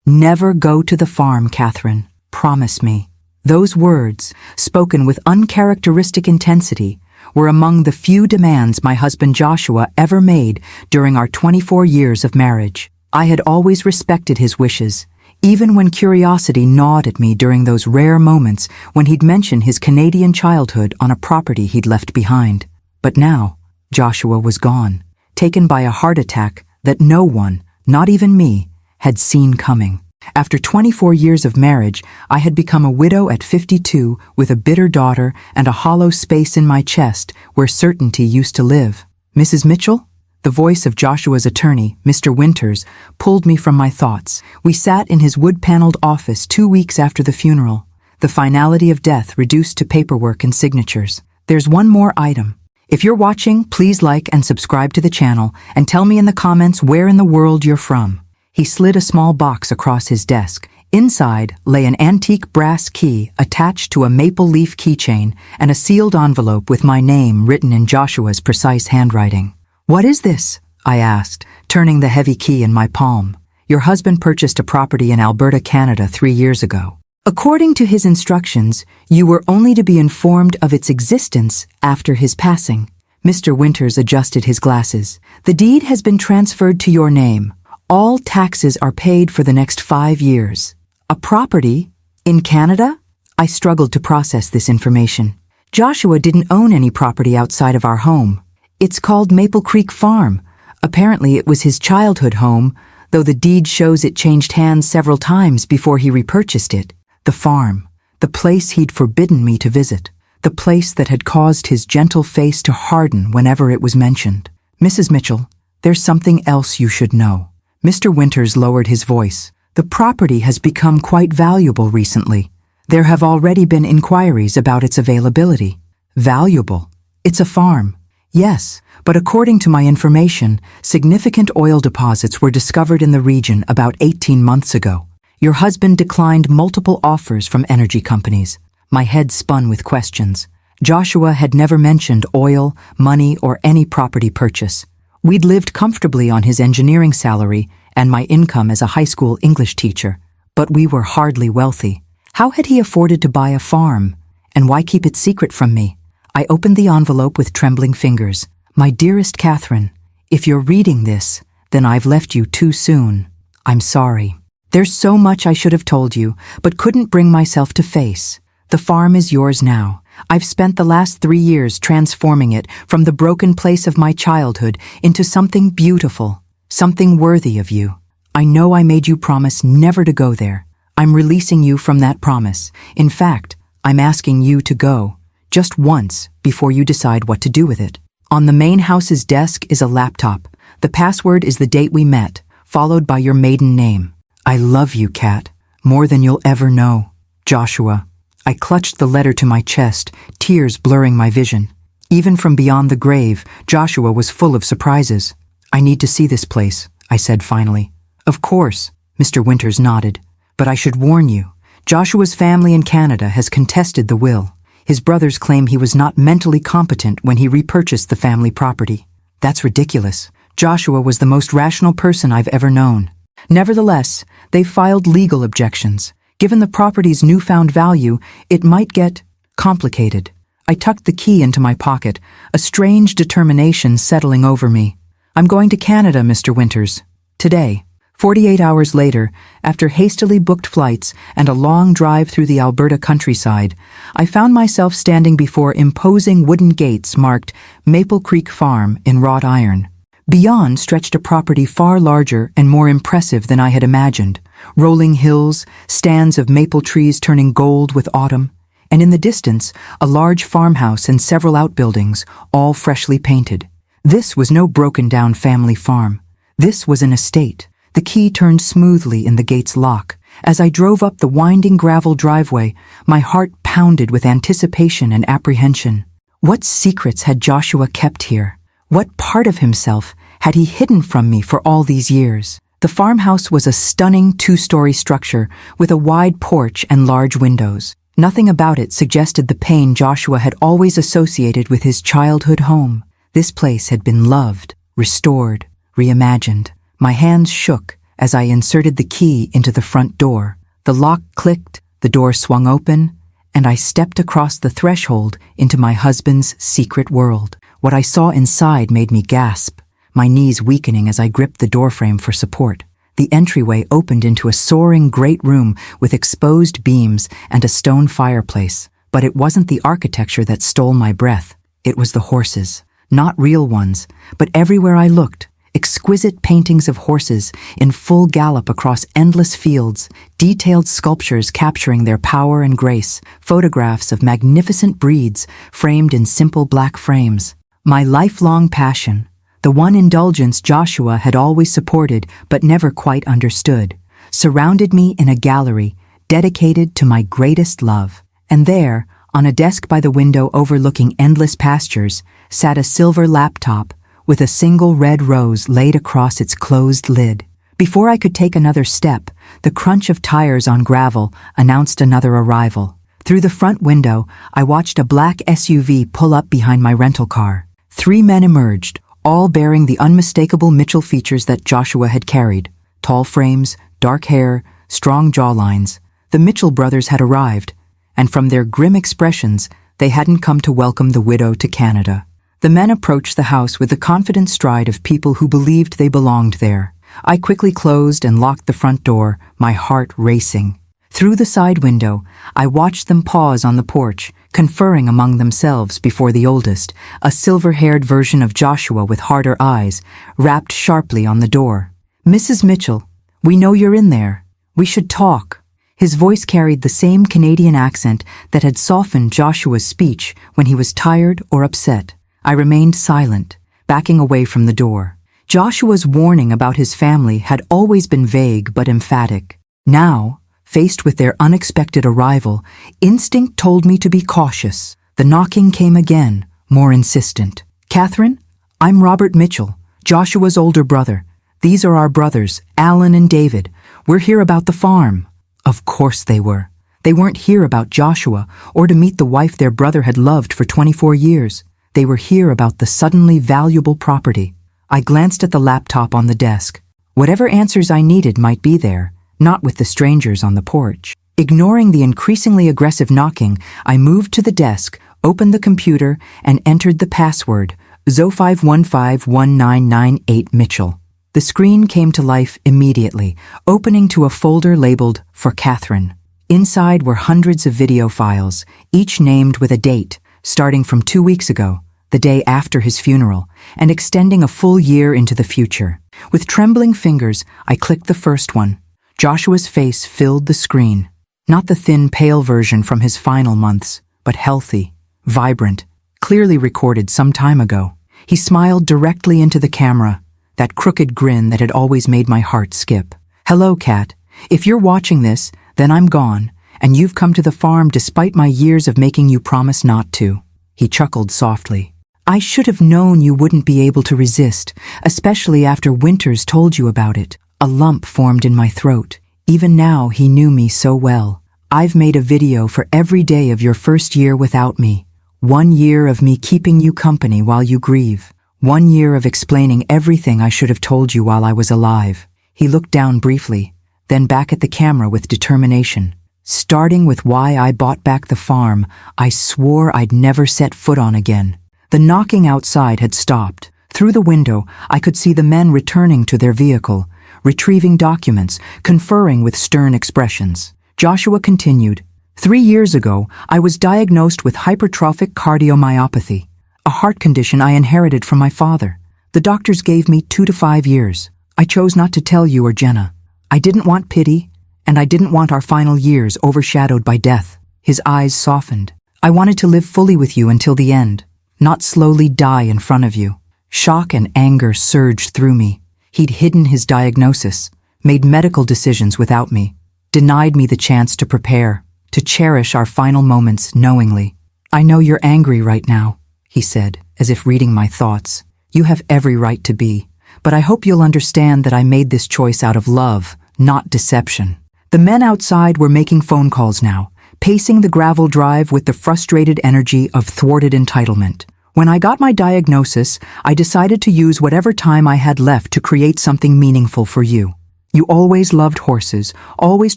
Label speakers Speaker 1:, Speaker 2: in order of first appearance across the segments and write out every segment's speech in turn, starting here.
Speaker 1: "Never go to the farm, Catherine. Promise me." Those words, spoken with uncharacteristic intensity, were among the few demands my husband Joshua ever made during our 24 years of marriage. I had always respected his wishes, even when curiosity gnawed at me during those rare moments when he'd mention his Canadian childhood on a property he'd left behind. But now, Joshua was gone, taken by a heart attack that no one, not even me, had seen coming. After 24 years of marriage, I had become a widow at 52 with a bitter daughter and a hollow space in my chest where certainty used to live. "Mrs. Mitchell?" The voice of Joshua's attorney, Mr. Winters, pulled me from my thoughts. We sat in his wood-paneled office 2 weeks after the funeral, the finality of death reduced to paperwork and signatures. "There's one more item. If you're watching, please like and subscribe to the channel and tell me in the comments where in the world you're from." He slid a small box across his desk. Inside lay an antique brass key attached to a maple leaf keychain and a sealed envelope with my name written in Joshua's precise handwriting. "What is this?" I asked, turning the heavy key in my palm. "Your husband purchased a property in Alberta, Canada 3 years ago. According to his instructions, you were only to be informed of its existence after his passing." Mr. Winters adjusted his glasses. "The deed has been transferred to your name. All taxes are paid for the next 5 years. A property? In Canada?" I struggled to process this information. Joshua didn't own any property outside of our home. "It's called Maple Creek Farm. Apparently it was his childhood home, though the deed shows it changed hands several times before he repurchased it. The farm, the place he'd forbidden me to visit, the place that had caused his gentle face to harden whenever it was mentioned. Mrs. Mitchell, there's something else you should know." Mr. Winters lowered his voice. "The property has become quite valuable recently. There have already been inquiries about its availability." "Valuable? It's a farm." "Yes, but according to my information, significant oil deposits were discovered in the region about 18 months ago. Your husband declined multiple offers from energy companies." My head spun with questions. Joshua had never mentioned oil, money, or any property purchase. We'd lived comfortably on his engineering salary and my income as a high school English teacher, but we were hardly wealthy. How had he afforded to buy a farm? And why keep it secret from me? I opened the envelope with trembling fingers. "My dearest Catherine, if you're reading this, then I've left you too soon. I'm sorry. There's so much I should have told you, but couldn't bring myself to face. The farm is yours now. I've spent the last 3 years transforming it from the broken place of my childhood into something beautiful, something worthy of you. I know I made you promise never to go there. I'm releasing you from that promise. In fact, I'm asking you to go, just once, before you decide what to do with it. On the main house's desk is a laptop. The password is the date we met, followed by your maiden name. I love you, Kat, more than you'll ever know. Joshua." I clutched the letter to my chest, tears blurring my vision. Even from beyond the grave, Joshua was full of surprises. "I need to see this place," I said finally. "Of course," Mr. Winters nodded. "But I should warn you, Joshua's family in Canada has contested the will. His brothers claim he was not mentally competent when he repurchased the family property. That's ridiculous. Joshua was the most rational person I've ever known. Nevertheless, they've filed legal objections. Given the property's newfound value, it might get complicated." I tucked the key into my pocket, a strange determination settling over me. "I'm going to Canada, Mr. Winters. Today." 48 hours later, after hastily booked flights and a long drive through the Alberta countryside, I found myself standing before imposing wooden gates marked Maple Creek Farm in wrought iron. Beyond stretched a property far larger and more impressive than I had imagined. Rolling hills, stands of maple trees turning gold with autumn, and in the distance, a large farmhouse and several outbuildings, all freshly painted. This was no broken-down family farm. This was an estate. The key turned smoothly in the gate's lock. As I drove up the winding gravel driveway, my heart pounded with anticipation and apprehension. What secrets had Joshua kept here? What part of himself had he hidden from me for all these years? The farmhouse was a stunning 2-story structure with a wide porch and large windows. Nothing about it suggested the pain Joshua had always associated with his childhood home. This place had been loved, restored, reimagined. My hands shook as I inserted the key into the front door. The lock clicked, the door swung open, and I stepped across the threshold into my husband's secret world. What I saw inside made me gasp, my knees weakening as I gripped the doorframe for support. The entryway opened into a soaring great room with exposed beams and a stone fireplace. But it wasn't the architecture that stole my breath. It was the horses. Not real ones, but everywhere I looked, exquisite paintings of horses in full gallop across endless fields, detailed sculptures capturing their power and grace, photographs of magnificent breeds framed in simple black frames. My lifelong passion, the one indulgence Joshua had always supported but never quite understood, surrounded me in a gallery dedicated to my greatest love. And there, on a desk by the window overlooking endless pastures, sat a silver laptop with a single red rose laid across its closed lid. Before I could take another step, the crunch of tires on gravel announced another arrival. Through the front window, I watched a black SUV pull up behind my rental car. 3 men emerged, all bearing the unmistakable Mitchell features that Joshua had carried. Tall frames, dark hair, strong jawlines. The Mitchell brothers had arrived, and from their grim expressions, they hadn't come to welcome the widow to Canada. The men approached the house with the confident stride of people who believed they belonged there. I quickly closed and locked the front door, my heart racing. Through the side window, I watched them pause on the porch, conferring among themselves before the oldest, a silver-haired version of Joshua with harder eyes, rapped sharply on the door. "Mrs. Mitchell, we know you're in there. We should talk." His voice carried the same Canadian accent that had softened Joshua's speech when he was tired or upset. I remained silent, backing away from the door. Joshua's warning about his family had always been vague but emphatic. Now, faced with their unexpected arrival, instinct told me to be cautious. The knocking came again, more insistent. "Catherine, I'm Robert Mitchell, Joshua's older brother. These are our brothers, Alan and David. We're here about the farm." Of course they were. They weren't here about Joshua or to meet the wife their brother had loved for 24 years. They were here about the suddenly valuable property. I glanced at the laptop on the desk. Whatever answers I needed might be there, not with the strangers on the porch. Ignoring the increasingly aggressive knocking, I moved to the desk, opened the computer, and entered the password, Zo5151998 Mitchell. The screen came to life immediately, opening to a folder labeled "For Catherine." Inside were hundreds of video files, each named with a date, starting from 2 weeks ago, the day after his funeral, and extending a full year into the future. With trembling fingers, I clicked the first one. Joshua's face filled the screen. Not the thin, pale version from his final months, but healthy, vibrant, clearly recorded some time ago. He smiled directly into the camera, that crooked grin that had always made my heart skip. "Hello, Kat. If you're watching this, then I'm gone, and you've come to the farm despite my years of making you promise not to." He chuckled softly. "I should have known you wouldn't be able to resist, especially after Winters told you about it." A lump formed in my throat. Even now, he knew me so well. "I've made a video for every day of your first year without me. 1 year of me keeping you company while you grieve. 1 year of explaining everything I should have told you while I was alive." He looked down briefly, then back at the camera with determination. "Starting with why I bought back the farm, I swore I'd never set foot on again." The knocking outside had stopped. Through the window, I could see the men returning to their vehicle, retrieving documents, conferring with stern expressions. Joshua continued, 3 years ago, I was diagnosed with hypertrophic cardiomyopathy, a heart condition I inherited from my father. The doctors gave me 2 to 5 years. I chose not to tell you or Jenna. I didn't want pity, and I didn't want our final years overshadowed by death." His eyes softened. "I wanted to live fully with you until the end, not slowly die in front of you." Shock and anger surged through me. He'd hidden his diagnosis, made medical decisions without me, denied me the chance to prepare, to cherish our final moments knowingly. "I know you're angry right now," he said, as if reading my thoughts. "You have every right to be, but I hope you'll understand that I made this choice out of love, not deception." The men outside were making phone calls now, pacing the gravel drive with the frustrated energy of thwarted entitlement. When I got my diagnosis, I decided to use whatever time I had left to create something meaningful for you. You always loved horses, always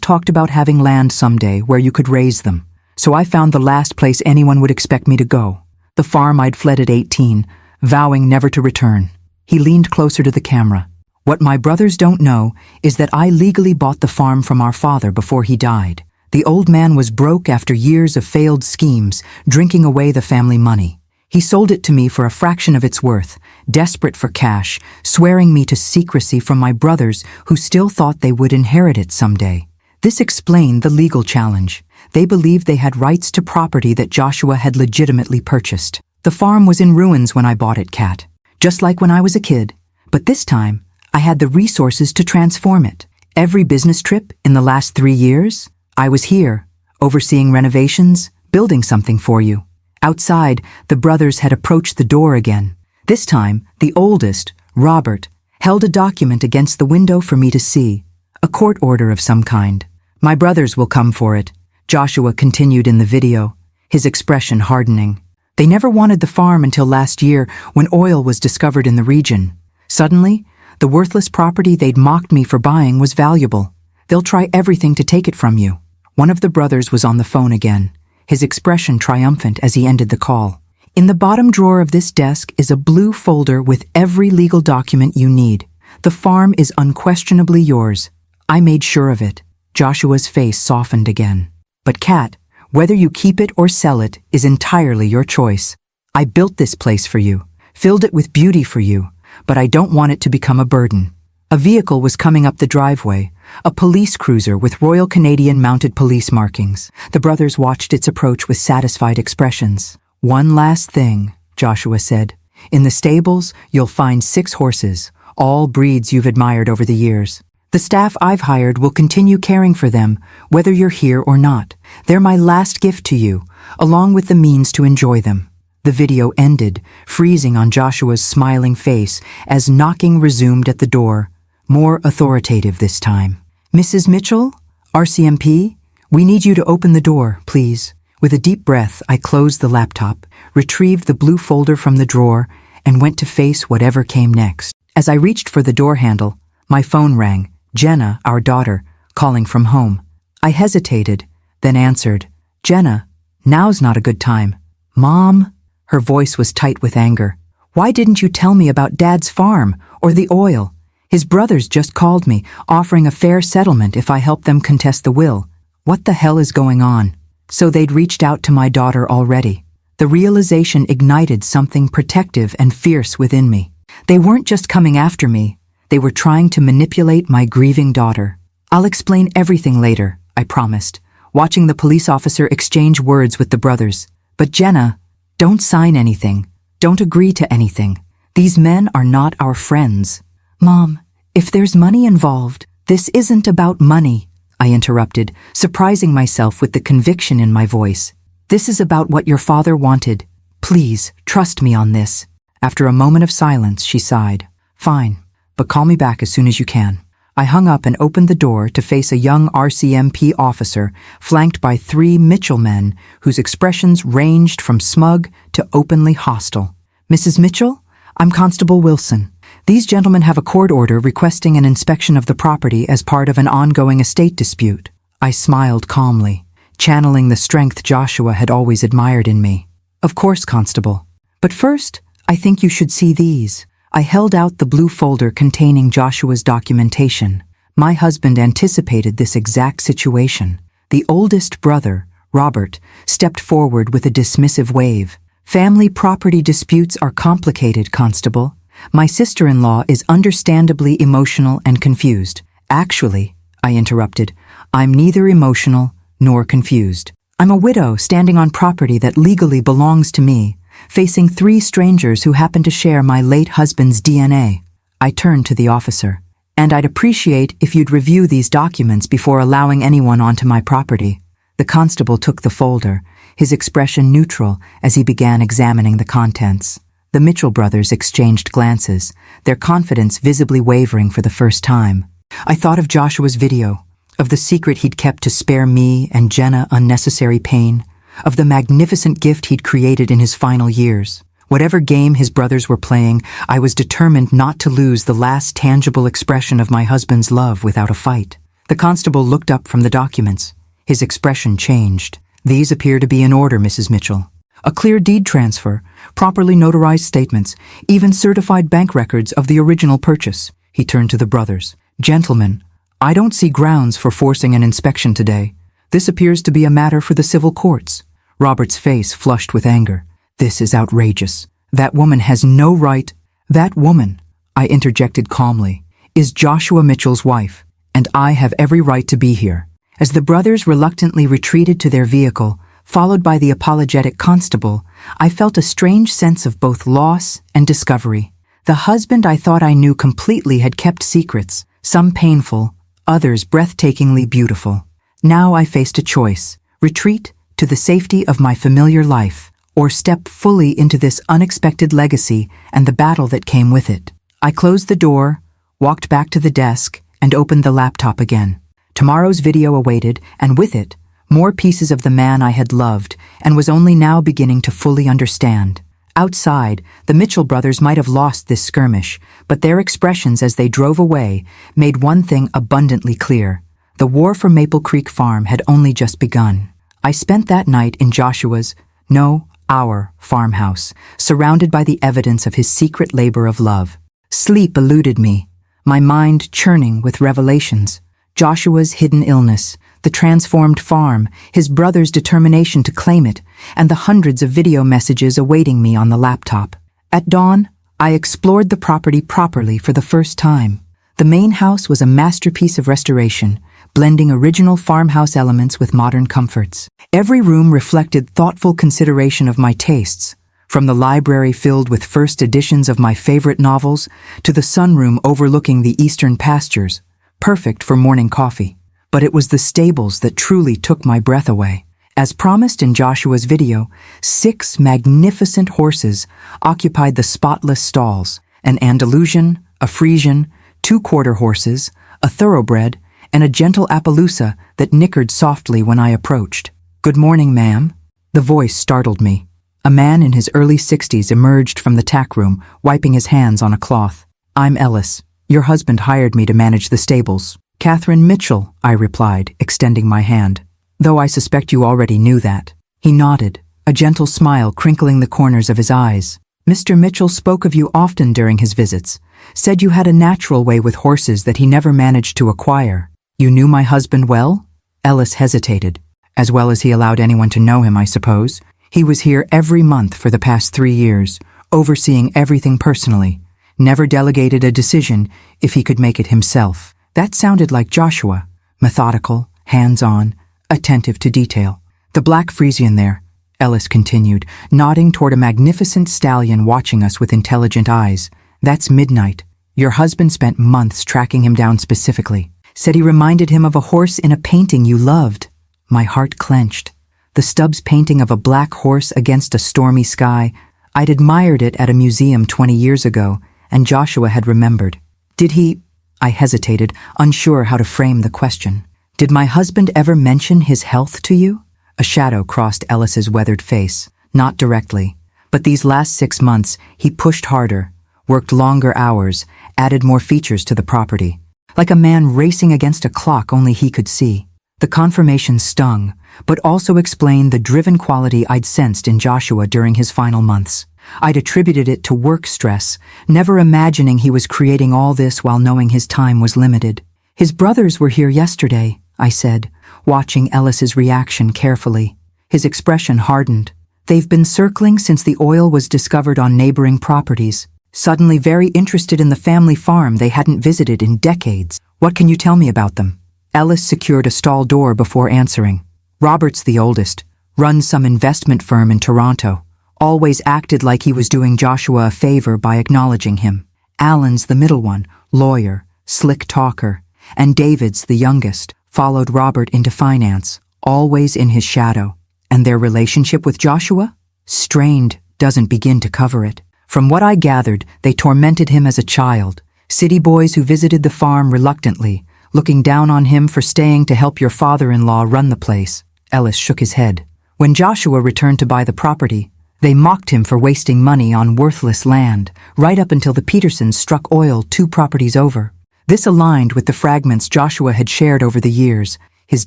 Speaker 1: talked about having land someday where you could raise them. So I found the last place anyone would expect me to go. The farm I'd fled at 18, vowing never to return. He leaned closer to the camera. What my brothers don't know is that I legally bought the farm from our father before he died. The old man was broke after years of failed schemes, drinking away the family money. He sold it to me for a fraction of its worth, desperate for cash, swearing me to secrecy from my brothers who still thought they would inherit it someday. This explained the legal challenge. They believed they had rights to property that Joshua had legitimately purchased. The farm was in ruins when I bought it, Kat, just like when I was a kid. But this time, I had the resources to transform it. Every business trip in the last 3 years, I was here, overseeing renovations, building something for you. Outside, the brothers had approached the door again. This time, the oldest, Robert, held a document against the window for me to see, a court order of some kind. My brothers will come for it, Joshua continued in the video, his expression hardening. They never wanted the farm until last year when oil was discovered in the region. Suddenly, the worthless property they'd mocked me for buying was valuable. They'll try everything to take it from you. One of the brothers was on the phone again, his expression triumphant as he ended the call. In the bottom drawer of this desk is a blue folder with every legal document you need. The farm is unquestionably yours. I made sure of it. Joshua's face softened again. But Kat, whether you keep it or sell it is entirely your choice. I built this place for you, filled it with beauty for you, but I don't want it to become a burden. A vehicle was coming up the driveway, a police cruiser with Royal Canadian Mounted Police markings. The brothers watched its approach with satisfied expressions. One last thing, Joshua said. In the stables, you'll find 6 horses, all breeds you've admired over the years. The staff I've hired will continue caring for them, whether you're here or not. They're my last gift to you, along with the means to enjoy them. The video ended, freezing on Joshua's smiling face as knocking resumed at the door, more authoritative this time. Mrs. Mitchell, RCMP, we need you to open the door, please. With a deep breath, I closed the laptop, retrieved the blue folder from the drawer, and went to face whatever came next. As I reached for the door handle, my phone rang, Jenna, our daughter, calling from home. I hesitated, then answered, Jenna, now's not a good time. Mom? Her voice was tight with anger. Why didn't you tell me about Dad's farm or the oil? His brothers just called me, offering a fair settlement if I helped them contest the will. What the hell is going on? So they'd reached out to my daughter already. The realization ignited something protective and fierce within me. They weren't just coming after me. They were trying to manipulate my grieving daughter. I'll explain everything later, I promised, watching the police officer exchange words with the brothers. But Jenna, don't sign anything. Don't agree to anything. These men are not our friends. Mom, if there's money involved, this isn't about money, I interrupted, surprising myself with the conviction in my voice. This is about what your father wanted. Please, trust me on this. After a moment of silence, she sighed. Fine, but call me back as soon as you can. I hung up and opened the door to face a young RCMP officer flanked by 3 Mitchell men whose expressions ranged from smug to openly hostile. Mrs. Mitchell, I'm Constable Wilson. These gentlemen have a court order requesting an inspection of the property as part of an ongoing estate dispute. I smiled calmly, channeling the strength Joshua had always admired in me. Of course, Constable. But first, I think you should see these. I held out the blue folder containing Joshua's documentation. My husband anticipated this exact situation. The oldest brother, Robert, stepped forward with a dismissive wave. Family property disputes are complicated, Constable. My sister-in-law is understandably emotional and confused. Actually, I interrupted, I'm neither emotional nor confused. I'm a widow standing on property that legally belongs to me, facing 3 strangers who happen to share my late husband's DNA. I turned to the officer. And I'd appreciate if you'd review these documents before allowing anyone onto my property. The constable took the folder, his expression neutral as he began examining the contents. The Mitchell brothers exchanged glances, their confidence visibly wavering for the first time. I thought of Joshua's video, of the secret he'd kept to spare me and Jenna unnecessary pain, of the magnificent gift he'd created in his final years. Whatever game his brothers were playing, I was determined not to lose the last tangible expression of my husband's love without a fight. The constable looked up from the documents. His expression changed. These appear to be in order, Mrs. Mitchell. A clear deed transfer, properly notarized statements, even certified bank records of the original purchase. He turned to the brothers. Gentlemen, I don't see grounds for forcing an inspection today. This appears to be a matter for the civil courts. Robert's face flushed with anger. This is outrageous. That woman has no right. That woman, I interjected calmly, is Joshua Mitchell's wife, and I have every right to be here. As the brothers reluctantly retreated to their vehicle, followed by the apologetic constable, I felt a strange sense of both loss and discovery. The husband I thought I knew completely had kept secrets, some painful, others breathtakingly beautiful. Now I faced a choice: retreat to the safety of my familiar life, or step fully into this unexpected legacy and the battle that came with it. I closed the door, walked back to the desk, and opened the laptop again. Tomorrow's video awaited, and with it, more pieces of the man I had loved and was only now beginning to fully understand. Outside, the Mitchell brothers might have lost this skirmish, but their expressions as they drove away made one thing abundantly clear. The war for Maple Creek Farm had only just begun. I spent that night in Joshua's, no, our farmhouse, surrounded by the evidence of his secret labor of love. Sleep eluded me, my mind churning with revelations. Joshua's hidden illness, the transformed farm, his brother's determination to claim it, and the hundreds of video messages awaiting me on the laptop. At dawn, I explored the property properly for the first time. The main house was a masterpiece of restoration, blending original farmhouse elements with modern comforts. Every room reflected thoughtful consideration of my tastes, from the library filled with first editions of my favorite novels to the sunroom overlooking the eastern pastures, perfect for morning coffee. But it was the stables that truly took my breath away. As promised in Joshua's video, 6 magnificent horses occupied the spotless stalls: an Andalusian, a Frisian, 2 quarter horses, a thoroughbred, and a gentle Appaloosa that nickered softly when I approached. "Good morning, ma'am." The voice startled me. A man in his early 60s emerged from the tack room, wiping his hands on a cloth. "I'm Ellis. Your husband hired me to manage the stables." "Catherine Mitchell," I replied, extending my hand. "Though I suspect you already knew that." He nodded, a gentle smile crinkling the corners of his eyes. "Mr. Mitchell spoke of you often during his visits, said you had a natural way with horses that he never managed to acquire. You knew my husband well?" Ellis hesitated. "As well as he allowed anyone to know him, I suppose. He was here every month for the past 3 years, overseeing everything personally. Never delegated a decision if he could make it himself." That sounded like Joshua, methodical, hands-on, attentive to detail. "The black Frisian there," Ellis continued, nodding toward a magnificent stallion watching us with intelligent eyes. "That's Midnight. Your husband spent months tracking him down specifically. Said he reminded him of a horse in a painting you loved." My heart clenched. The Stubbs painting of a black horse against a stormy sky. I'd admired it at a museum 20 years ago, and Joshua had remembered. "Did he—" I hesitated, unsure how to frame the question. "Did my husband ever mention his health to you?" A shadow crossed Ellis's weathered face. "Not directly. But these last 6 months, he pushed harder, worked longer hours, added more features to the property. Like a man racing against a clock only he could see." The confirmation stung, but also explained the driven quality I'd sensed in Joshua during his final months. I'd attributed it to work stress, never imagining he was creating all this while knowing his time was limited. "His brothers were here yesterday," I said, watching Ellis's reaction carefully. His expression hardened. "They've been circling since the oil was discovered on neighboring properties, suddenly very interested in the family farm they hadn't visited in decades. What can you tell me about them?" Ellis secured a stall door before answering. "Robert's the oldest, runs some investment firm in Toronto. Always acted like he was doing Joshua a favor by acknowledging him. Alan's the middle one, lawyer, slick talker, and David's the youngest, followed Robert into finance, always in his shadow. And their relationship with Joshua? Strained doesn't begin to cover it. From what I gathered, they tormented him as a child, city boys who visited the farm reluctantly, looking down on him for staying to help your father-in-law run the place." Ellis shook his head. "When Joshua returned to buy the property, They mocked him for wasting money on worthless land, right up until the Petersons struck oil 2 properties over. This aligned with the fragments Joshua had shared over the years: his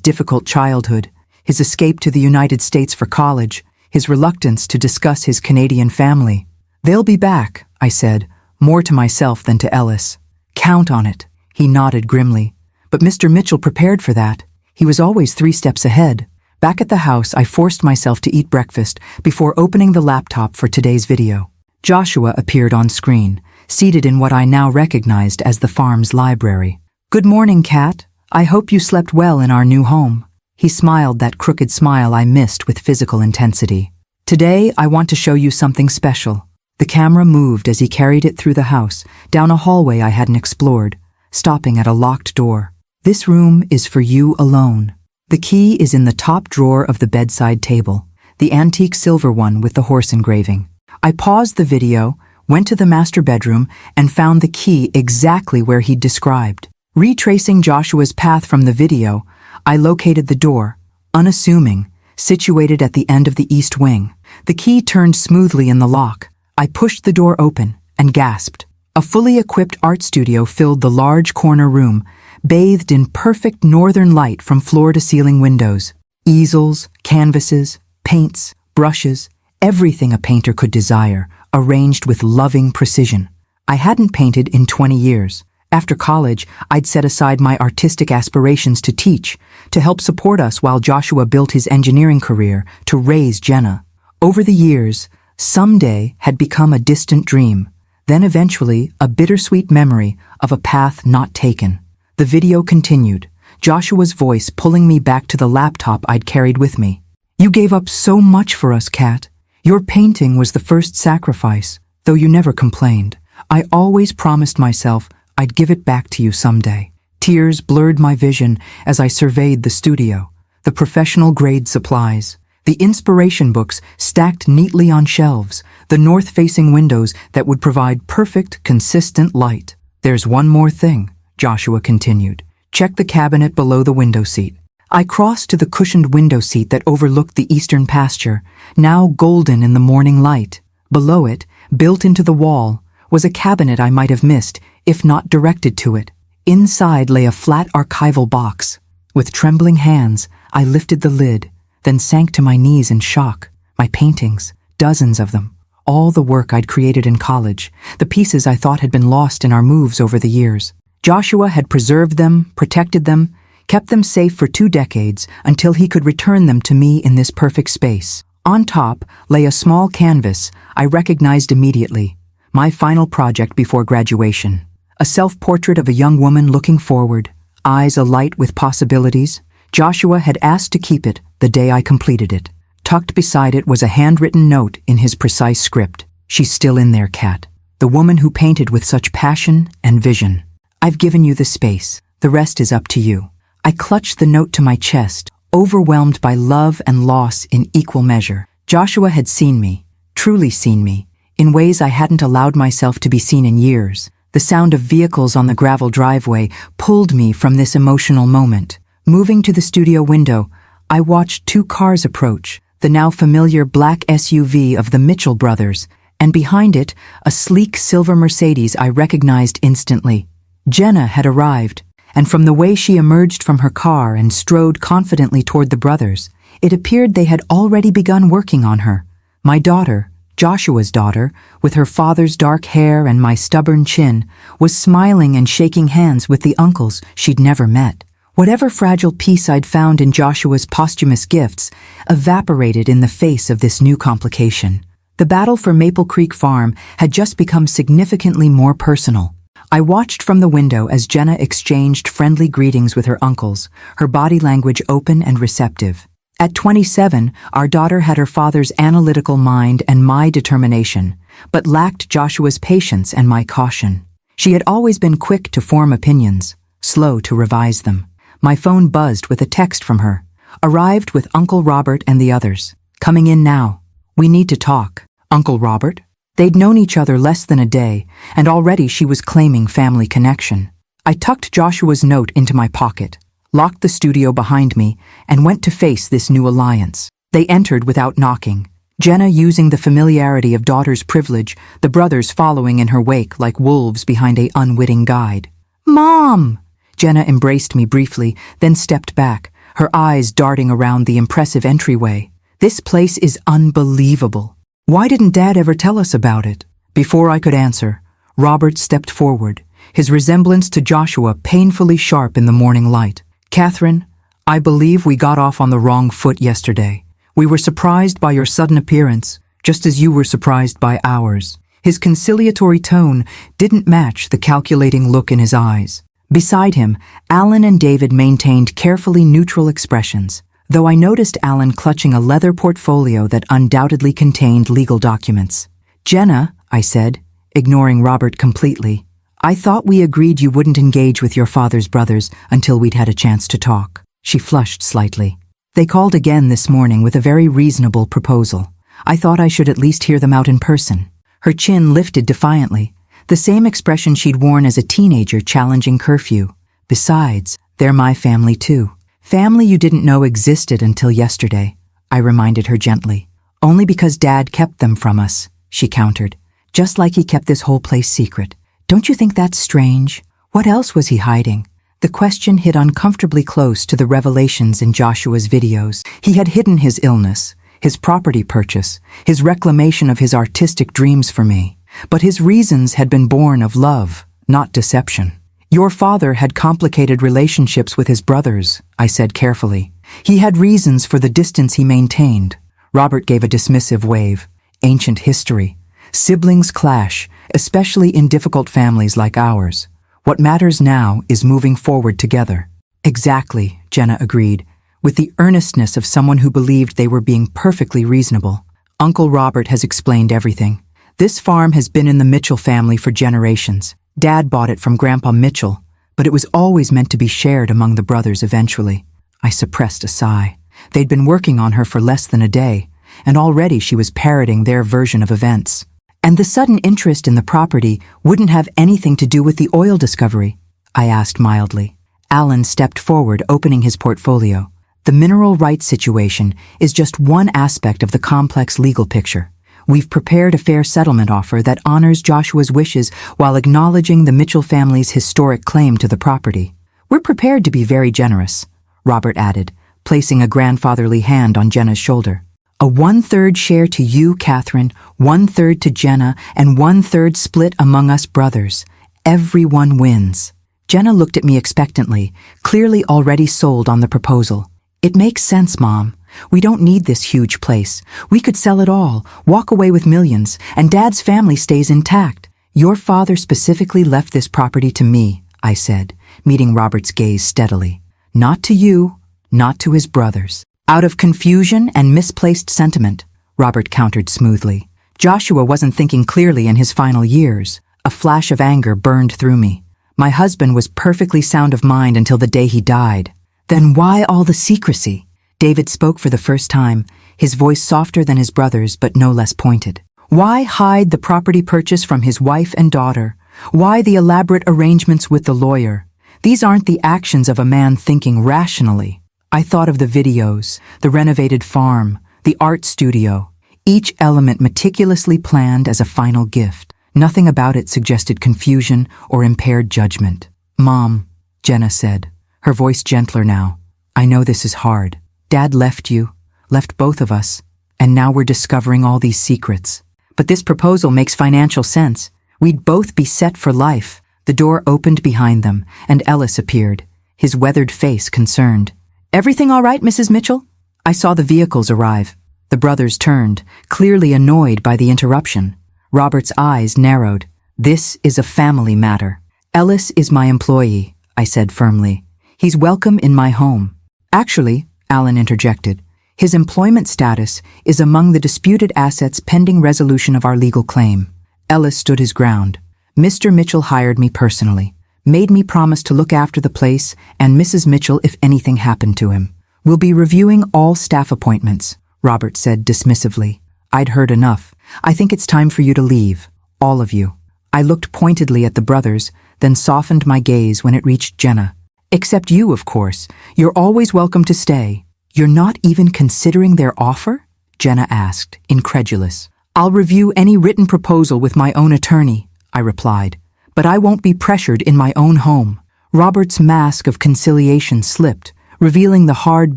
Speaker 1: difficult childhood, his escape to the United States for college, his reluctance to discuss his Canadian family. "They'll be back," I said, more to myself than to Ellis. "Count on it." He nodded grimly. But Mr. Mitchell prepared for that. He was always 3 steps ahead. Back at the house, I forced myself to eat breakfast before opening the laptop for today's video. Joshua appeared on screen, seated in what I now recognized as the farm's library. "Good morning, Kat. I hope you slept well in our new home." He smiled that crooked smile I missed with physical intensity. "Today, I want to show you something special." The camera moved as he carried it through the house, down a hallway I hadn't explored, stopping at a locked door. "This room is for you alone. The key is in the top drawer of the bedside table, the antique silver one with the horse engraving." I paused the video, went to the master bedroom, and found the key exactly where he'd described. Retracing Joshua's path from the video, I located the door, unassuming, situated at the end of the east wing. The key turned smoothly in the lock. I pushed the door open and gasped. A fully equipped art studio filled the large corner room, bathed in perfect northern light from floor-to-ceiling windows. Easels, canvases, paints, brushes, everything a painter could desire, arranged with loving precision. I hadn't painted in 20 years. After college, I'd set aside my artistic aspirations to teach, to help support us while Joshua built his engineering career, to raise Jenna. Over the years, someday had become a distant dream, then eventually a bittersweet memory of a path not taken. The video continued, Joshua's voice pulling me back to the laptop I'd carried with me. "You gave up so much for us, Kat. Your painting was the first sacrifice, though you never complained. I always promised myself I'd give it back to you someday." Tears blurred my vision as I surveyed the studio, the professional-grade supplies, the inspiration books stacked neatly on shelves, the north-facing windows that would provide perfect, consistent light. "There's one more thing," Joshua continued. "Check the cabinet below the window seat." I crossed to the cushioned window seat that overlooked the eastern pasture, now golden in the morning light. Below it, built into the wall, was a cabinet I might have missed, if not directed to it. Inside lay a flat archival box. With trembling hands, I lifted the lid, then sank to my knees in shock. My paintings, dozens of them, all the work I'd created in college, the pieces I thought had been lost in our moves over the years. Joshua had preserved them, protected them, kept them safe for 2 decades until he could return them to me in this perfect space. On top lay a small canvas I recognized immediately, my final project before graduation. A self-portrait of a young woman looking forward, eyes alight with possibilities. Joshua had asked to keep it the day I completed it. Tucked beside it was a handwritten note in his precise script. "She's still in there, Kat. The woman who painted with such passion and vision. I've given you the space. The rest is up to you." I clutched the note to my chest, overwhelmed by love and loss in equal measure. Joshua had seen me, truly seen me, in ways I hadn't allowed myself to be seen in years. The sound of vehicles on the gravel driveway pulled me from this emotional moment. Moving to the studio window, I watched 2 cars approach, the now familiar black SUV of the Mitchell brothers, and behind it, a sleek silver Mercedes I recognized instantly. Jenna had arrived, and from the way she emerged from her car and strode confidently toward the brothers, it appeared they had already begun working on her. My daughter, Joshua's daughter, with her father's dark hair and my stubborn chin, was smiling and shaking hands with the uncles she'd never met. Whatever fragile peace I'd found in Joshua's posthumous gifts evaporated in the face of this new complication. The battle for Maple Creek Farm had just become significantly more personal. I watched from the window as Jenna exchanged friendly greetings with her uncles, her body language open and receptive. At 27, our daughter had her father's analytical mind and my determination, but lacked Joshua's patience and my caution. She had always been quick to form opinions, slow to revise them. My phone buzzed with a text from her. "Arrived with Uncle Robert and the others. Coming in now. We need to talk." Uncle Robert? They'd known each other less than a day, and already she was claiming family connection. I tucked Joshua's note into my pocket, locked the studio behind me, and went to face this new alliance. They entered without knocking. Jenna using the familiarity of daughter's privilege, the brothers following in her wake like wolves behind a unwitting guide. "Mom!" Jenna embraced me briefly, then stepped back, her eyes darting around the impressive entryway. "This place is unbelievable. Why didn't Dad ever tell us about it?" Before I could answer, Robert stepped forward, his resemblance to Joshua painfully sharp in the morning light. "Catherine, I believe we got off on the wrong foot yesterday. We were surprised by your sudden appearance, just as you were surprised by ours." His conciliatory tone didn't match the calculating look in his eyes. Beside him, Alan and David maintained carefully neutral expressions, though I noticed Alan clutching a leather portfolio that undoubtedly contained legal documents. "Jenna," I said, ignoring Robert completely, "I thought we agreed you wouldn't engage with your father's brothers until we'd had a chance to talk." She flushed slightly. "They called again this morning with a very reasonable proposal. I thought I should at least hear them out in person." Her chin lifted defiantly, the same expression she'd worn as a teenager challenging curfew. "Besides, they're my family too. Family you didn't know existed until yesterday," I reminded her gently. "Only because Dad kept them from us," she countered, "just like he kept this whole place secret. Don't you think that's strange? What else was he hiding?" The question hit uncomfortably close to the revelations in Joshua's videos. He had hidden his illness, his property purchase, his reclamation of his artistic dreams for me. But his reasons had been born of love, not deception. "Your father had complicated relationships with his brothers," I said carefully. "He had reasons for the distance he maintained." Robert gave a dismissive wave. "Ancient history. Siblings clash, especially in difficult families like ours. What matters now is moving forward together." "Exactly," Jenna agreed, with the earnestness of someone who believed they were being perfectly reasonable. "Uncle Robert has explained everything. This farm has been in the Mitchell family for generations. Dad bought it from Grandpa Mitchell, but it was always meant to be shared among the brothers eventually." I suppressed a sigh. They'd been working on her for less than a day, and already she was parroting their version of events. "And the sudden interest in the property wouldn't have anything to do with the oil discovery?" I asked mildly. Alan stepped forward, opening his portfolio. "The mineral rights situation is just one aspect of the complex legal picture. We've prepared a fair settlement offer that honors Joshua's wishes while acknowledging the Mitchell family's historic claim to the property. We're prepared to be very generous," Robert added, placing a grandfatherly hand on Jenna's shoulder. "A 1/3 share to you, Catherine, 1/3 to Jenna, and 1/3 split among us brothers. Everyone wins." Jenna looked at me expectantly, clearly already sold on the proposal. "It makes sense, Mom. We don't need this huge place. We could sell it all, walk away with millions, and Dad's family stays intact. Your father specifically left this property to me," I said, meeting Robert's gaze steadily. "Not to you, not to his brothers." "Out of confusion and misplaced sentiment," Robert countered smoothly. Joshua wasn't thinking clearly in his final years. A flash of anger burned through me. My husband was perfectly sound of mind until the day he died. Then why all the secrecy? David spoke for the first time, his voice softer than his brother's but no less pointed. Why hide the property purchase from his wife and daughter? Why the elaborate arrangements with the lawyer? These aren't the actions of a man thinking rationally. I thought of the videos, the renovated farm, the art studio, each element meticulously planned as a final gift. Nothing about it suggested confusion or impaired judgment. "Mom," Jenna said, her voice gentler now, "I know this is hard. Dad left you, left both of us, and now we're discovering all these secrets. But this proposal makes financial sense. We'd both be set for life." The door opened behind them, and Ellis appeared, his weathered face concerned. "Everything all right, Mrs. Mitchell?" I saw the vehicles arrive. The brothers turned, clearly annoyed by the interruption. Robert's eyes narrowed. "This is a family matter. Ellis is my employee," I said firmly. "He's welcome in my home." "Actually," Alan interjected, "his employment status is among the disputed assets pending resolution of our legal claim." Ellis stood his ground. "Mr. Mitchell hired me personally, made me promise to look after the place and Mrs. Mitchell if anything happened to him. We'll be reviewing all staff appointments," Robert said dismissively. "I'd heard enough. I think it's time for you to leave. All of you." I looked pointedly at the brothers, then softened my gaze when it reached Jenna. "Except you, of course. You're always welcome to stay." "You're not even considering their offer?" Jenna asked, incredulous. I'll review any written proposal with my own attorney, I replied, but I won't be pressured in my own home. Robert's mask of conciliation slipped, revealing the hard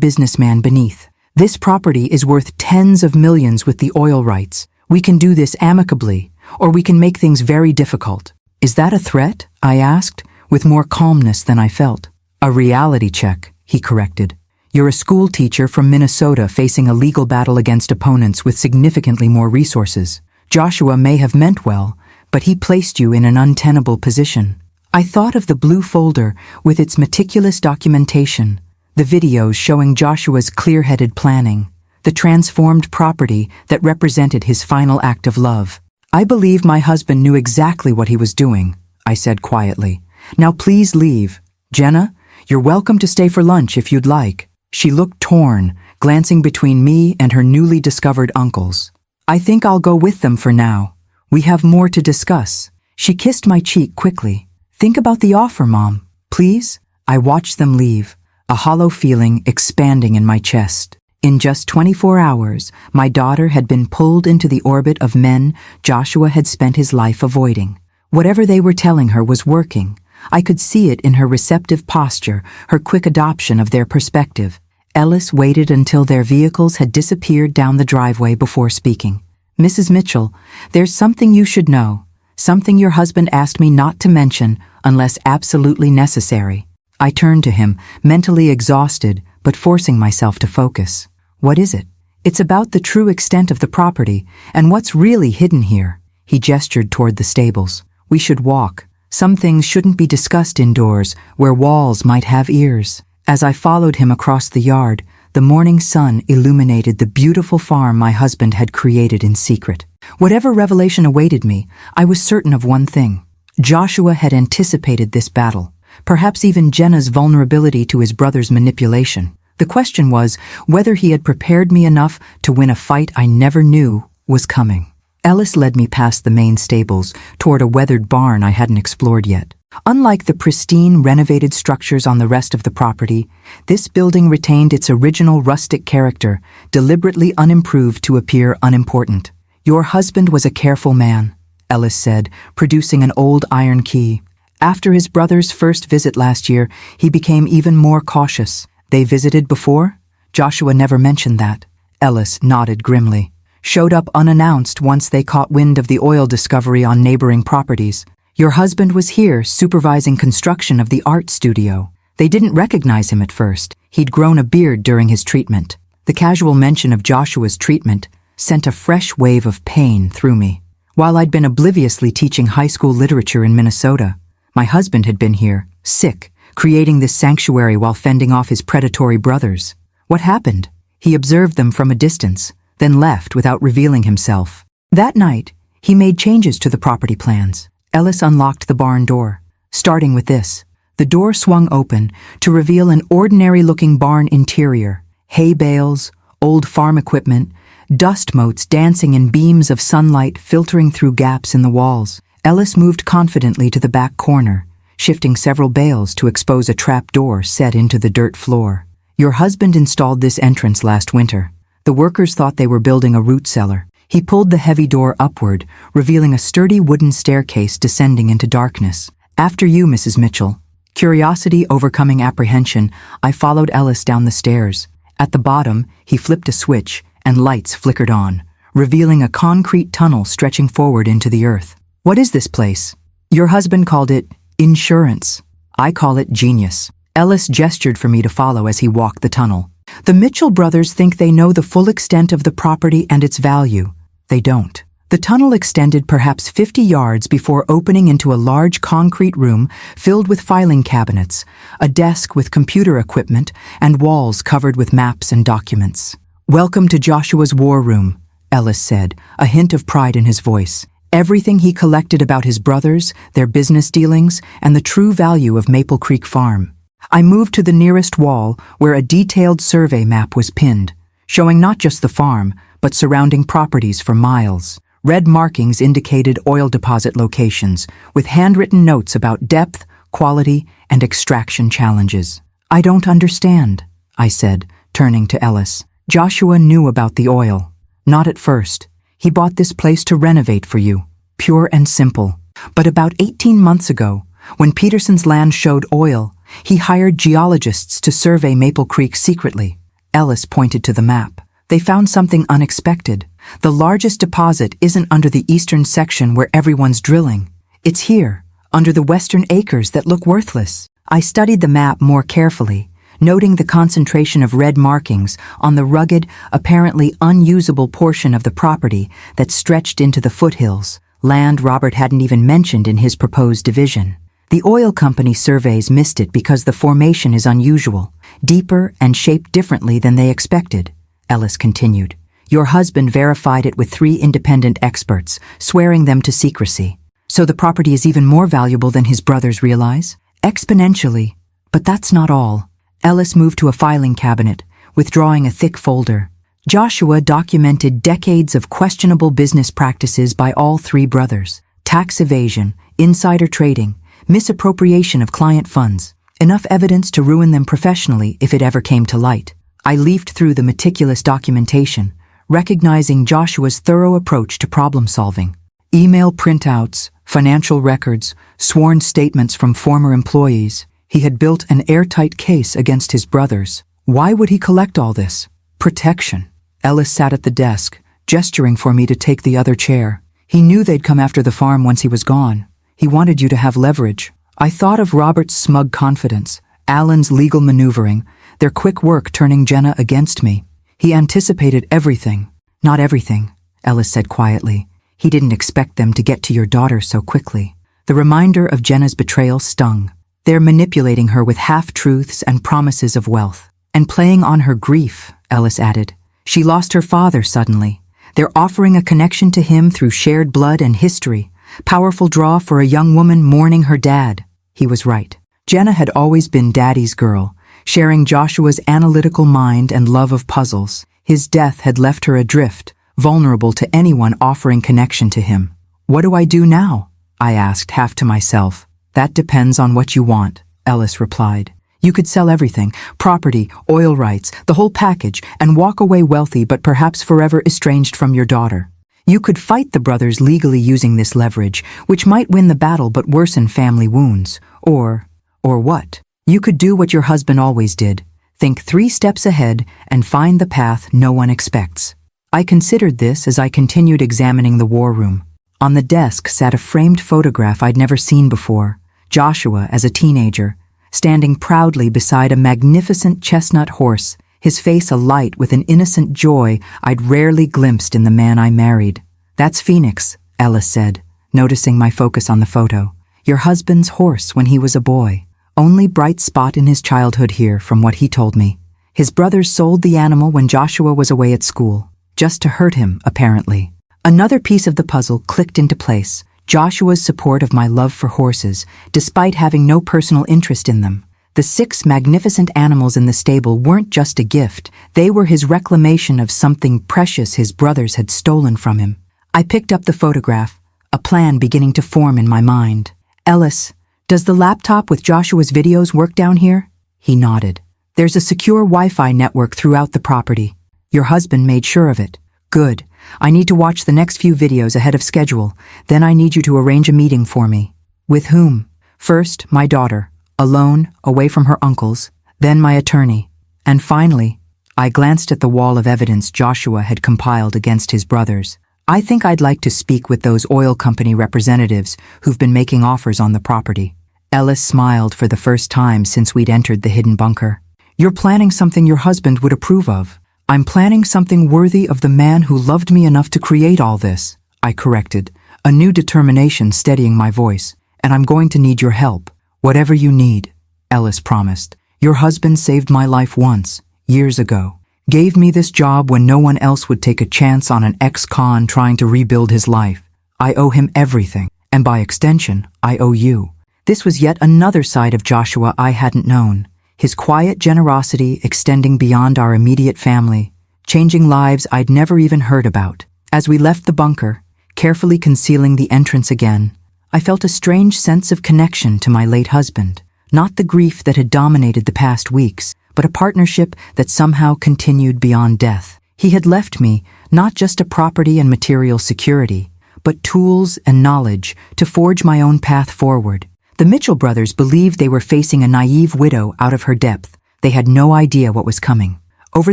Speaker 1: businessman beneath. This property is worth tens of millions with the oil rights. We can do this amicably, or we can make things very difficult. Is that a threat? I asked, with more calmness than I felt. A reality check, he corrected. You're a school teacher from Minnesota facing a legal battle against opponents with significantly more resources. Joshua may have meant well, but he placed you in an untenable position. I thought of the blue folder with its meticulous documentation, the videos showing Joshua's clear-headed planning, the transformed property that represented his final act of love. I believe my husband knew exactly what he was doing, I said quietly. Now please leave. Jenna, you're welcome to stay for lunch if you'd like. She looked torn, glancing between me and her newly discovered uncles. I think I'll go with them for now. We have more to discuss. She kissed my cheek quickly. Think about the offer, Mom. Please? I watched them leave, a hollow feeling expanding in my chest. In just 24 hours, my daughter had been pulled into the orbit of men Joshua had spent his life avoiding. Whatever they were telling her was working. I could see it in her receptive posture, her quick adoption of their perspective. Ellis waited until their vehicles had disappeared down the driveway before speaking. Mrs. Mitchell, there's something you should know. Something your husband asked me not to mention unless absolutely necessary. I turned to him, mentally exhausted, but forcing myself to focus. What is it? It's about the true extent of the property and what's really hidden here. He gestured toward the stables. We should walk. Some things shouldn't be discussed indoors, where walls might have ears. As I followed him across the yard, the morning sun illuminated the beautiful farm my husband had created in secret. Whatever revelation awaited me, I was certain of one thing. Joshua had anticipated this battle, perhaps even Jenna's vulnerability to his brother's manipulation. The question was whether he had prepared me enough to win a fight I never knew was coming. Ellis led me past the main stables, toward a weathered barn I hadn't explored yet. Unlike the pristine, renovated structures on the rest of the property, this building retained its original rustic character, deliberately unimproved to appear unimportant. Your husband was a careful man, Ellis said, producing an old iron key. After his brother's first visit last year, he became even more cautious. They visited before? Joshua never mentioned that. Ellis nodded grimly. Showed up unannounced once they caught wind of the oil discovery on neighboring properties. Your husband was here supervising construction of the art studio. They didn't recognize him at first. He'd grown a beard during his treatment. The casual mention of Joshua's treatment sent a fresh wave of pain through me. While I'd been obliviously teaching high school literature in Minnesota, my husband had been here, sick, creating this sanctuary while fending off his predatory brothers. What happened? He observed them from a distance, then left without revealing himself. That night, he made changes to the property plans. Ellis unlocked the barn door. Starting with this, the door swung open to reveal an ordinary-looking barn interior. Hay bales, old farm equipment, dust motes dancing in beams of sunlight filtering through gaps in the walls. Ellis moved confidently to the back corner, shifting several bales to expose a trap door set into the dirt floor. Your husband installed this entrance last winter. The workers thought they were building a root cellar. He pulled the heavy door upward, revealing a sturdy wooden staircase descending into darkness. After you, Mrs. Mitchell. Curiosity overcoming apprehension, I followed Ellis down the stairs. At the bottom, he flipped a switch, and lights flickered on, revealing a concrete tunnel stretching forward into the earth. What is this place? Your husband called it insurance. I call it genius. Ellis gestured for me to follow as he walked the tunnel. The Mitchell brothers think they know the full extent of the property and its value. They don't. The tunnel extended perhaps 50 yards before opening into a large concrete room filled with filing cabinets, a desk with computer equipment, and walls covered with maps and documents. Welcome to Joshua's war room, Ellis said, a hint of pride in his voice. Everything he collected about his brothers, their business dealings, and the true value of Maple Creek Farm. I moved to the nearest wall where a detailed survey map was pinned, showing not just the farm, but surrounding properties for miles. Red markings indicated oil deposit locations, with handwritten notes about depth, quality, and extraction challenges. I don't understand, I said, turning to Ellis. Joshua knew about the oil. Not at first. He bought this place to renovate for you. Pure and simple. But about 18 months ago, when Peterson's land showed oil, he hired geologists to survey Maple Creek secretly. Ellis pointed to the map. They found something unexpected. The largest deposit isn't under the eastern section where everyone's drilling. It's here, under the western acres that look worthless. I studied the map more carefully, noting the concentration of red markings on the rugged, apparently unusable portion of the property that stretched into the foothills, land Robert hadn't even mentioned in his proposed division. The oil company surveys missed it because the formation is unusual, deeper and shaped differently than they expected, Ellis continued. Your husband verified it with 3 independent experts, swearing them to secrecy. So the property is even more valuable than his brothers realize? Exponentially. But that's not all. Ellis moved to a filing cabinet, withdrawing a thick folder. Joshua documented decades of questionable business practices by all 3 brothers. Tax evasion, insider trading, misappropriation of client funds. Enough evidence to ruin them professionally if it ever came to light. I leafed through the meticulous documentation, recognizing Joshua's thorough approach to problem solving. Email printouts, financial records, sworn statements from former employees. He had built an airtight case against his brothers. Why would he collect all this? Protection. Ellis sat at the desk, gesturing for me to take the other chair. He knew they'd come after the farm once he was gone. He wanted you to have leverage. I thought of Robert's smug confidence, Alan's legal maneuvering, their quick work turning Jenna against me. He anticipated everything. Not everything, Ellis said quietly. He didn't expect them to get to your daughter so quickly. The reminder of Jenna's betrayal stung. They're manipulating her with half-truths and promises of wealth. And playing on her grief, Ellis added. She lost her father suddenly. They're offering a connection to him through shared blood and history. Powerful draw for a young woman mourning her dad. He was right. Jenna had always been Daddy's girl, sharing Joshua's analytical mind and love of puzzles. His death had left her adrift, vulnerable to anyone offering connection to him. What do I do now? I asked, half to myself. That depends on what you want, Ellis replied. You could sell everything, property, oil rights, the whole package, and walk away wealthy but perhaps forever estranged from your daughter. You could fight the brothers legally using this leverage, which might win the battle but worsen family wounds. Or what? You could do what your husband always did. Think 3 steps ahead and find the path no one expects. I considered this as I continued examining the war room. On the desk sat a framed photograph I'd never seen before. Joshua as a teenager, standing proudly beside a magnificent chestnut horse, his face alight with an innocent joy I'd rarely glimpsed in the man I married. That's Phoenix, Ellis said, noticing my focus on the photo. Your husband's horse when he was a boy. Only bright spot in his childhood here, from what he told me. His brothers sold the animal when Joshua was away at school, just to hurt him, apparently. Another piece of the puzzle clicked into place. Joshua's support of my love for horses, despite having no personal interest in them. The 6 magnificent animals in the stable weren't just a gift. They were his reclamation of something precious his brothers had stolen from him. I picked up the photograph, a plan beginning to form in my mind. Ellis, does the laptop with Joshua's videos work down here? He nodded. There's a secure Wi-Fi network throughout the property. Your husband made sure of it. Good. I need to watch the next few videos ahead of schedule. Then I need you to arrange a meeting for me. With whom? First, my daughter, alone, away from her uncles, then my attorney. And finally, I glanced at the wall of evidence Joshua had compiled against his brothers. I think I'd like to speak with those oil company representatives who've been making offers on the property. Ellis smiled for the first time since we'd entered the hidden bunker. You're planning something your husband would approve of. I'm planning something worthy of the man who loved me enough to create all this, I corrected, a new determination steadying my voice. And I'm going to need your help. Whatever you need, Ellis promised. Your husband saved my life once, years ago. Gave me this job when no one else would take a chance on an ex-con trying to rebuild his life. I owe him everything, and by extension, I owe you. This was yet another side of Joshua I hadn't known. His quiet generosity extending beyond our immediate family, changing lives I'd never even heard about. As we left the bunker, carefully concealing the entrance again, I felt a strange sense of connection to my late husband. Not the grief that had dominated the past weeks, but a partnership that somehow continued beyond death. He had left me not just a property and material security, but tools and knowledge to forge my own path forward. The Mitchell brothers believed they were facing a naive widow out of her depth. They had no idea what was coming. Over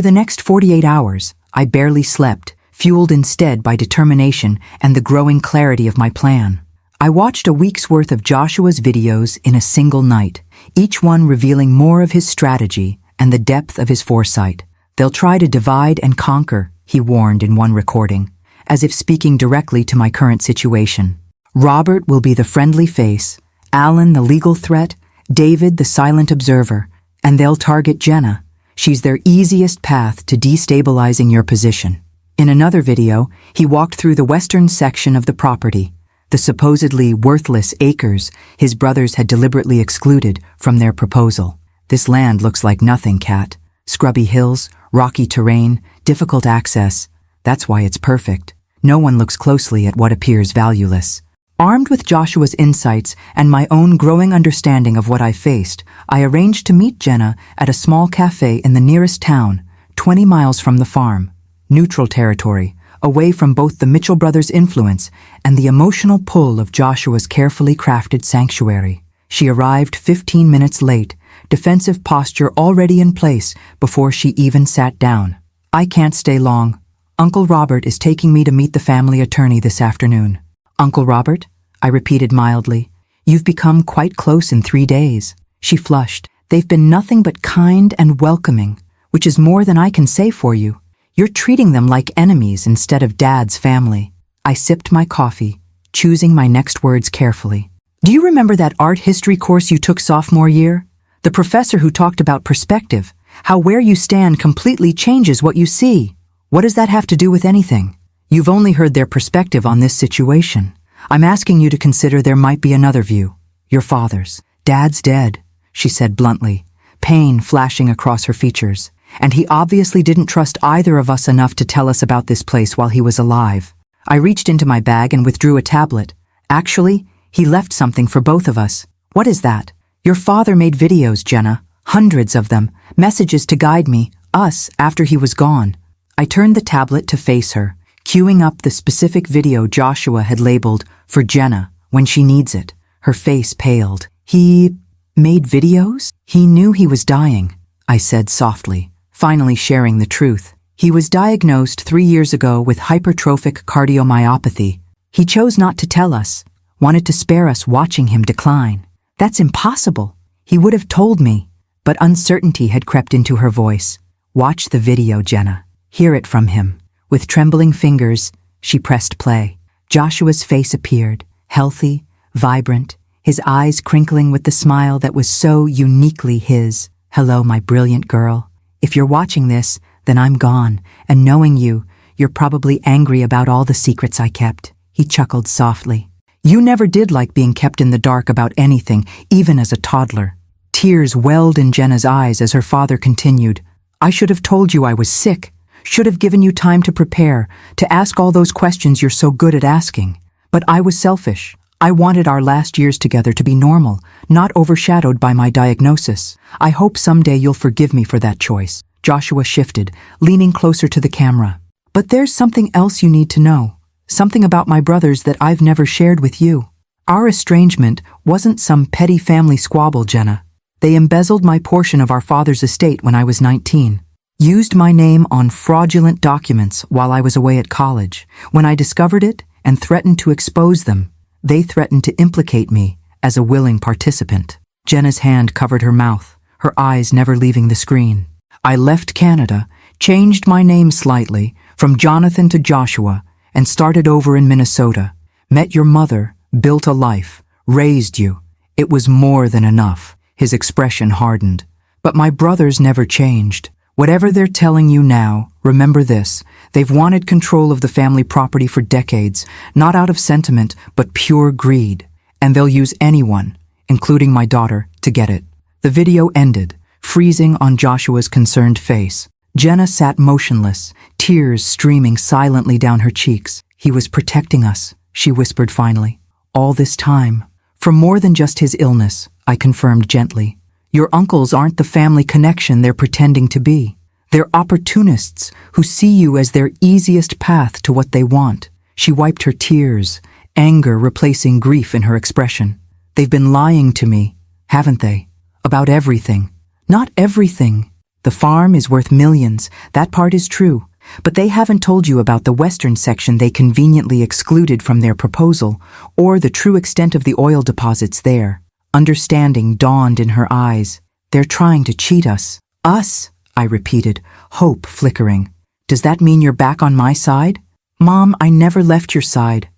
Speaker 1: the next 48 hours, I barely slept, fueled instead by determination and the growing clarity of my plan. I watched a week's worth of Joshua's videos in a single night, each one revealing more of his strategy and the depth of his foresight. "They'll try to divide and conquer," he warned in one recording, as if speaking directly to my current situation. "Robert will be the friendly face, Alan the legal threat, David the silent observer, and they'll target Jenna. She's their easiest path to destabilizing your position." In another video, he walked through the western section of the property, the supposedly worthless acres his brothers had deliberately excluded from their proposal. "This land looks like nothing, Kat. Scrubby hills, rocky terrain, difficult access. That's why it's perfect. No one looks closely at what appears valueless." Armed with Joshua's insights and my own growing understanding of what I faced, I arranged to meet Jenna at a small cafe in the nearest town, 20 miles from the farm. Neutral territory, away from both the Mitchell brothers' influence and the emotional pull of Joshua's carefully crafted sanctuary. She arrived 15 minutes late, defensive posture already in place before she even sat down. "I can't stay long. Uncle Robert is taking me to meet the family attorney this afternoon." "Uncle Robert?" I repeated mildly. "You've become quite close in 3 days." She flushed. "They've been nothing but kind and welcoming, which is more than I can say for you. You're treating them like enemies instead of Dad's family." I sipped my coffee, choosing my next words carefully. "Do you remember that art history course you took sophomore year? The professor who talked about perspective, how where you stand completely changes what you see. What does that have to do with anything? You've only heard their perspective on this situation. I'm asking you to consider there might be another view. Your father's. Dad's dead," she said bluntly, pain flashing across her features. "And he obviously didn't trust either of us enough to tell us about this place while he was alive." I reached into my bag and withdrew a tablet. "Actually, he left something for both of us." "What is that?" "Your father made videos, Jenna. Hundreds of them. Messages to guide me, us, after he was gone." I turned the tablet to face her, queuing up the specific video Joshua had labeled for Jenna when she needs it. Her face paled. "He made videos?" "He knew he was dying," I said softly, finally sharing the truth. "He was diagnosed 3 years ago with hypertrophic cardiomyopathy. He chose not to tell us, wanted to spare us watching him decline." "That's impossible." "He would have told me," but uncertainty had crept into her voice. "Watch the video, Jenna. Hear it from him." With trembling fingers, she pressed play. Joshua's face appeared, healthy, vibrant, his eyes crinkling with the smile that was so uniquely his. "Hello, my brilliant girl. If you're watching this, then I'm gone, and knowing you, you're probably angry about all the secrets I kept." He chuckled softly. "You never did like being kept in the dark about anything, even as a toddler." Tears welled in Jenna's eyes as her father continued. "I should have told you I was sick. Should have given you time to prepare, to ask all those questions you're so good at asking. But I was selfish. I wanted our last years together to be normal, not overshadowed by my diagnosis. I hope someday you'll forgive me for that choice." Joshua shifted, leaning closer to the camera. "But there's something else you need to know. Something about my brothers that I've never shared with you. Our estrangement wasn't some petty family squabble, Jenna. They embezzled my portion of our father's estate when I was 19. Used my name on fraudulent documents while I was away at college. When I discovered it and threatened to expose them, they threatened to implicate me as a willing participant." Jenna's hand covered her mouth, her eyes never leaving the screen. "I left Canada, changed my name slightly, from Jonathan to Joshua, and started over in Minnesota. Met your mother, built a life, raised you. It was more than enough." His expression hardened. "But my brothers never changed. Whatever they're telling you now, remember this. They've wanted control of the family property for decades, not out of sentiment, but pure greed. And they'll use anyone, including my daughter, to get it." The video ended, freezing on Joshua's concerned face. Jenna sat motionless, tears streaming silently down her cheeks. "He was protecting us," she whispered finally. "All this time. For more than just his illness," I confirmed gently. "Your uncles aren't the family connection they're pretending to be. They're opportunists who see you as their easiest path to what they want. She wiped her tears, anger replacing grief in her expression. They've been lying to me, haven't they? About everything. Not everything. The farm is worth millions, that part is true. But they haven't told you about the western section they conveniently excluded from their proposal, or the true extent of the oil deposits there. Understanding dawned in her eyes. They're trying to cheat us. Us, I repeated, hope flickering. Does that mean you're back on my side? Mom, I never left your side.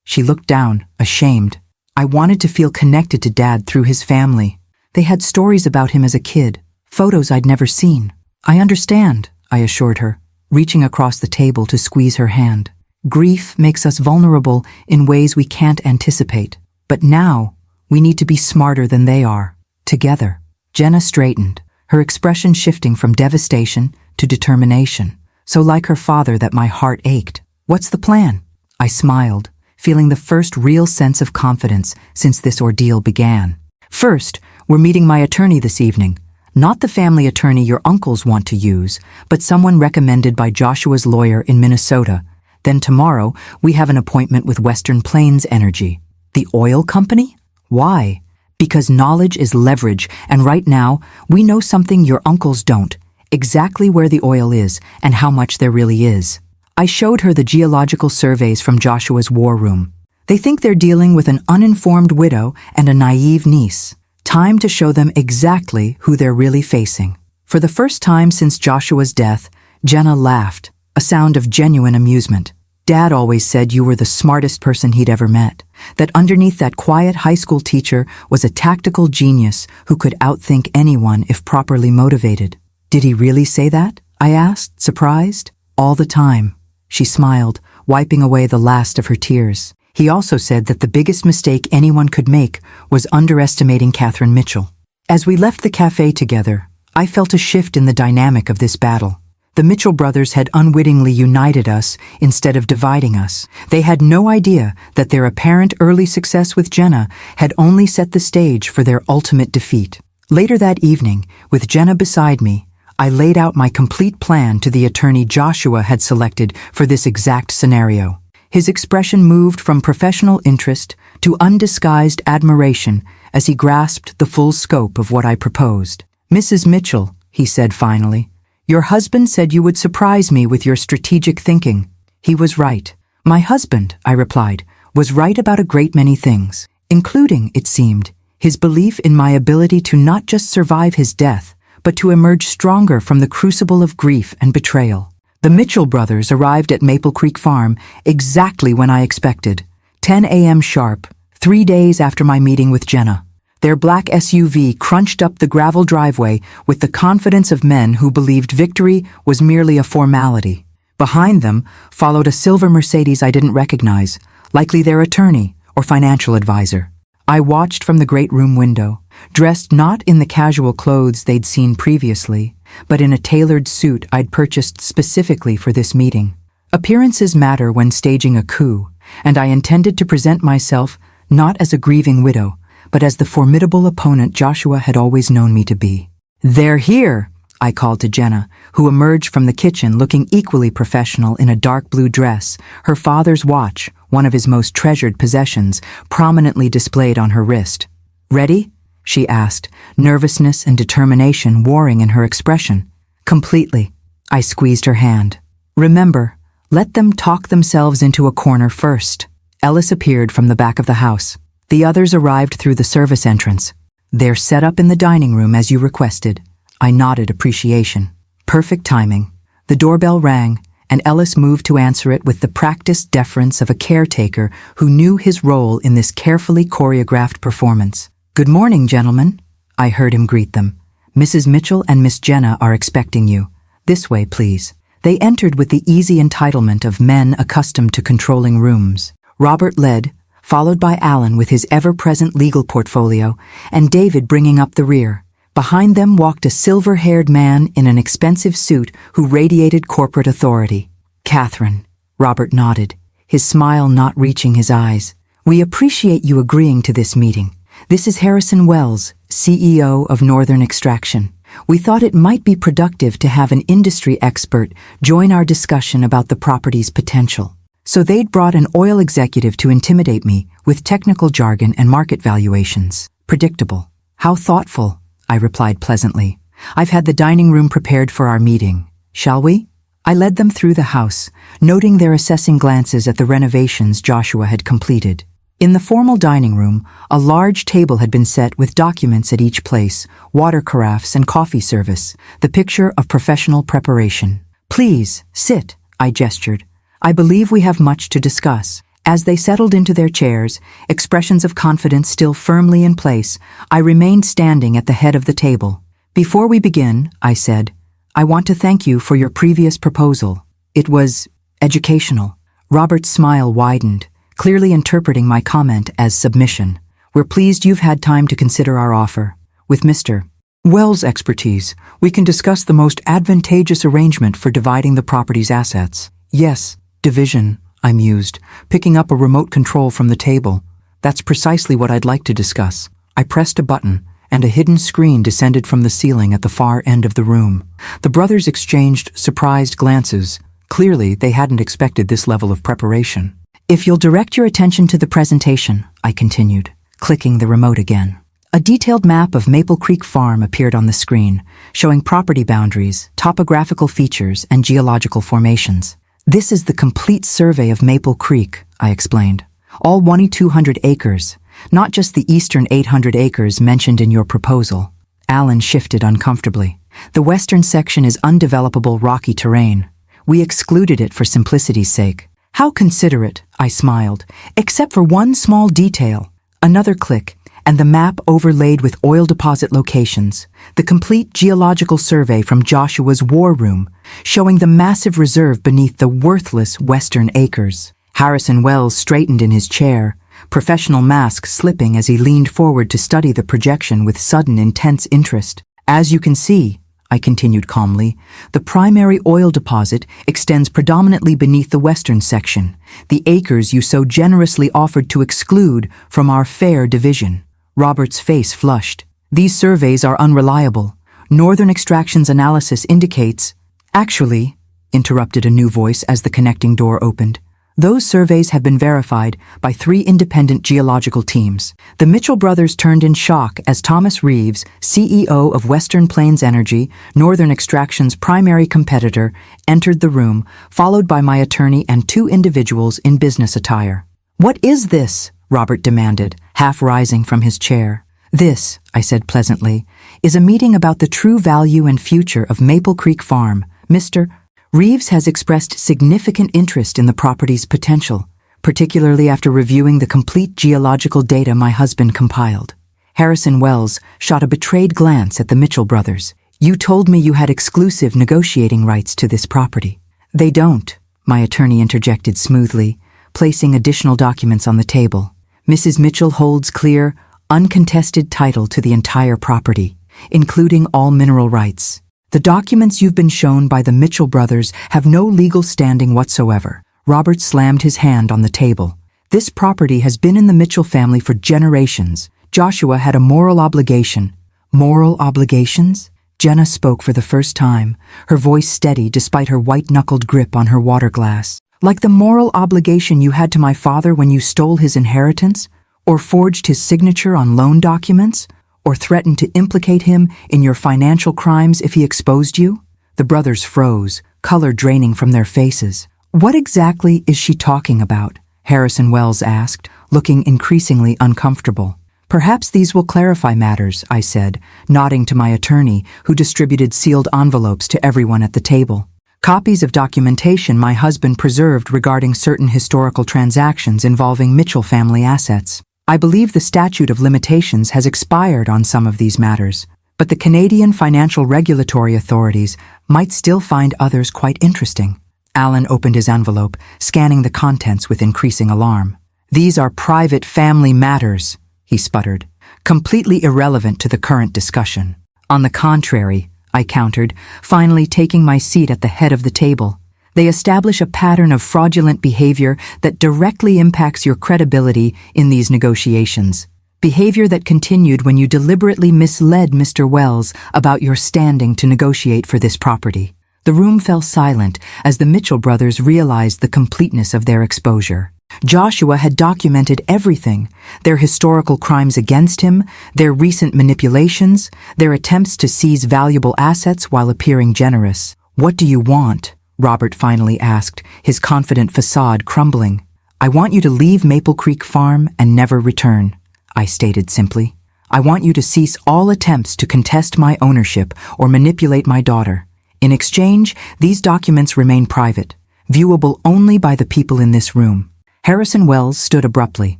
Speaker 1: She looked down, ashamed. I wanted to feel connected to Dad through his family. They had stories about him as a kid, photos I'd never seen. I understand, I assured her, reaching across the table to squeeze her hand. Grief makes us vulnerable in ways we can't anticipate. But now, we need to be smarter than they are. Together. Jenna straightened, her expression shifting from devastation to determination. So like her father that my heart ached. What's the plan? I smiled, feeling the first real sense of confidence since this ordeal began. First, we're meeting my attorney this evening. Not the family attorney your uncles want to use, but someone recommended by Joshua's lawyer in Minnesota. Then tomorrow, we have an appointment with Western Plains Energy. The oil company? Why? Because knowledge is leverage, and right now, we know something your uncles don't. Exactly where the oil is, and how much there really is. I showed her the geological surveys from Joshua's war room. They think they're dealing with an uninformed widow and a naive niece. Time to show them exactly who they're really facing. For the first time since Joshua's death, Jenna laughed, a sound of genuine amusement. Dad always said you were the smartest person he'd ever met, that underneath that quiet high school teacher was a tactical genius who could outthink anyone if properly motivated. Did he really say that? I asked, surprised. All the time. She smiled, wiping away the last of her tears. He also said that the biggest mistake anyone could make was underestimating Catherine Mitchell. As we left the cafe together, I felt a shift in the dynamic of this battle. The Mitchell brothers had unwittingly united us instead of dividing us. They had no idea that their apparent early success with Jenna had only set the stage for their ultimate defeat. Later that evening, with Jenna beside me, I laid out my complete plan to the attorney Joshua had selected for this exact scenario. His expression moved from professional interest to undisguised admiration as he grasped the full scope of what I proposed. Mrs. Mitchell, he said finally, your husband said you would surprise me with your strategic thinking. He was right. My husband, I replied, was right about a great many things, including, it seemed, his belief in my ability to not just survive his death, but to emerge stronger from the crucible of grief and betrayal. The Mitchell brothers arrived at Maple Creek Farm exactly when I expected, 10 a.m. sharp, 3 days after my meeting with Jenna. Their black SUV crunched up the gravel driveway with the confidence of men who believed victory was merely a formality. Behind them followed a silver Mercedes I didn't recognize, likely their attorney or financial advisor. I watched from the great room window, dressed not in the casual clothes they'd seen previously, but in a tailored suit I'd purchased specifically for this meeting. Appearances matter when staging a coup, and I intended to present myself not as a grieving widow, but as the formidable opponent Joshua had always known me to be. They're here, I called to Jenna, who emerged from the kitchen looking equally professional in a dark blue dress, her father's watch, one of his most treasured possessions, prominently displayed on her wrist. Ready? She asked, nervousness and determination warring in her expression. Completely. I squeezed her hand. Remember, let them talk themselves into a corner first. Ellis appeared from the back of the house. The others arrived through the service entrance. They're set up in the dining room as you requested. I nodded appreciation. Perfect timing. The doorbell rang, and Ellis moved to answer it with the practiced deference of a caretaker who knew his role in this carefully choreographed performance. Good morning, gentlemen, I heard him greet them. Mrs. Mitchell and Miss Jenna are expecting you. This way, please. They entered with the easy entitlement of men accustomed to controlling rooms. Robert led, followed by Alan with his ever-present legal portfolio, and David bringing up the rear. Behind them walked a silver-haired man in an expensive suit who radiated corporate authority. Catherine, Robert nodded, his smile not reaching his eyes. We appreciate you agreeing to this meeting. This is Harrison Wells, CEO of Northern Extraction. We thought it might be productive to have an industry expert join our discussion about the property's potential. So they'd brought an oil executive to intimidate me with technical jargon and market valuations. Predictable. How thoughtful, I replied pleasantly. I've had the dining room prepared for our meeting. Shall we? I led them through the house, noting their assessing glances at the renovations Joshua had completed. In the formal dining room, a large table had been set with documents at each place, water carafes and coffee service, the picture of professional preparation. Please, sit, I gestured. I believe we have much to discuss. As they settled into their chairs, expressions of confidence still firmly in place, I remained standing at the head of the table. Before we begin, I said, I want to thank you for your previous proposal. It was educational. Robert's smile widened, clearly interpreting my comment as submission. We're pleased you've had time to consider our offer. With Mr. Wells' expertise, we can discuss the most advantageous arrangement for dividing the property's assets. Yes, division, I mused, picking up a remote control from the table. That's precisely what I'd like to discuss. I pressed a button, and a hidden screen descended from the ceiling at the far end of the room. The brothers exchanged surprised glances. Clearly, they hadn't expected this level of preparation. If you'll direct your attention to the presentation, I continued, clicking the remote again. A detailed map of Maple Creek Farm appeared on the screen, showing property boundaries, topographical features, and geological formations. This is the complete survey of Maple Creek, I explained. All 2,200 acres, not just the eastern 800 acres mentioned in your proposal. Alan shifted uncomfortably. The western section is undevelopable rocky terrain. We excluded it for simplicity's sake. How considerate, I smiled, except for one small detail. Another click, and the map overlaid with oil deposit locations, the complete geological survey from Joshua's war room, showing the massive reserve beneath the worthless western acres. Harrison Wells straightened in his chair, professional mask slipping as he leaned forward to study the projection with sudden intense interest. As you can see, I continued calmly, the primary oil deposit extends predominantly beneath the western section, the acres you so generously offered to exclude from our fair division. Robert's face flushed. These surveys are unreliable. Northern Extraction's analysis indicates— Actually, interrupted a new voice as the connecting door opened. Those surveys have been verified by 3 independent geological teams. The Mitchell brothers turned in shock as Thomas Reeves, CEO of Western Plains Energy, Northern Extraction's primary competitor, entered the room, followed by my attorney and 2 individuals in business attire. What is this? Robert demanded, half rising from his chair. This, I said pleasantly, is a meeting about the true value and future of Maple Creek Farm. Mr. Reeves has expressed significant interest in the property's potential, particularly after reviewing the complete geological data my husband compiled. Harrison Wells shot a betrayed glance at the Mitchell brothers. You told me you had exclusive negotiating rights to this property. They don't, my attorney interjected smoothly, placing additional documents on the table. Mrs. Mitchell holds clear, uncontested title to the entire property, including all mineral rights. The documents you've been shown by the Mitchell brothers have no legal standing whatsoever. Robert slammed his hand on the table. This property has been in the Mitchell family for generations. Joshua had a moral obligation. Moral obligations? Jenna spoke for the first time, her voice steady despite her white-knuckled grip on her water glass. Like the moral obligation you had to my father when you stole his inheritance, or forged his signature on loan documents, or threatened to implicate him in your financial crimes if he exposed you? The brothers froze, color draining from their faces. What exactly is she talking about? Harrison Wells asked, looking increasingly uncomfortable. Perhaps these will clarify matters, I said, nodding to my attorney, who distributed sealed envelopes to everyone at the table. Copies of documentation my husband preserved regarding certain historical transactions involving Mitchell family assets. I believe the statute of limitations has expired on some of these matters, but the Canadian financial regulatory authorities might still find others quite interesting. Alan opened his envelope, scanning the contents with increasing alarm. These are private family matters, he sputtered, completely irrelevant to the current discussion. On the contrary, I countered, finally taking my seat at the head of the table. They establish a pattern of fraudulent behavior that directly impacts your credibility in these negotiations. behavior that continued when you deliberately misled Mr. Wells about your standing to negotiate for this property. The room fell silent as the Mitchell brothers realized the completeness of their exposure. Joshua had documented everything: their historical crimes against him, their recent manipulations, their attempts to seize valuable assets while appearing generous. "What do you want?" Robert finally asked, his confident facade crumbling. "I want you to leave Maple Creek Farm and never return," I stated simply. "I want you to cease all attempts to contest my ownership or manipulate my daughter. In exchange, these documents remain private, viewable only by the people in this room." Harrison Wells stood abruptly.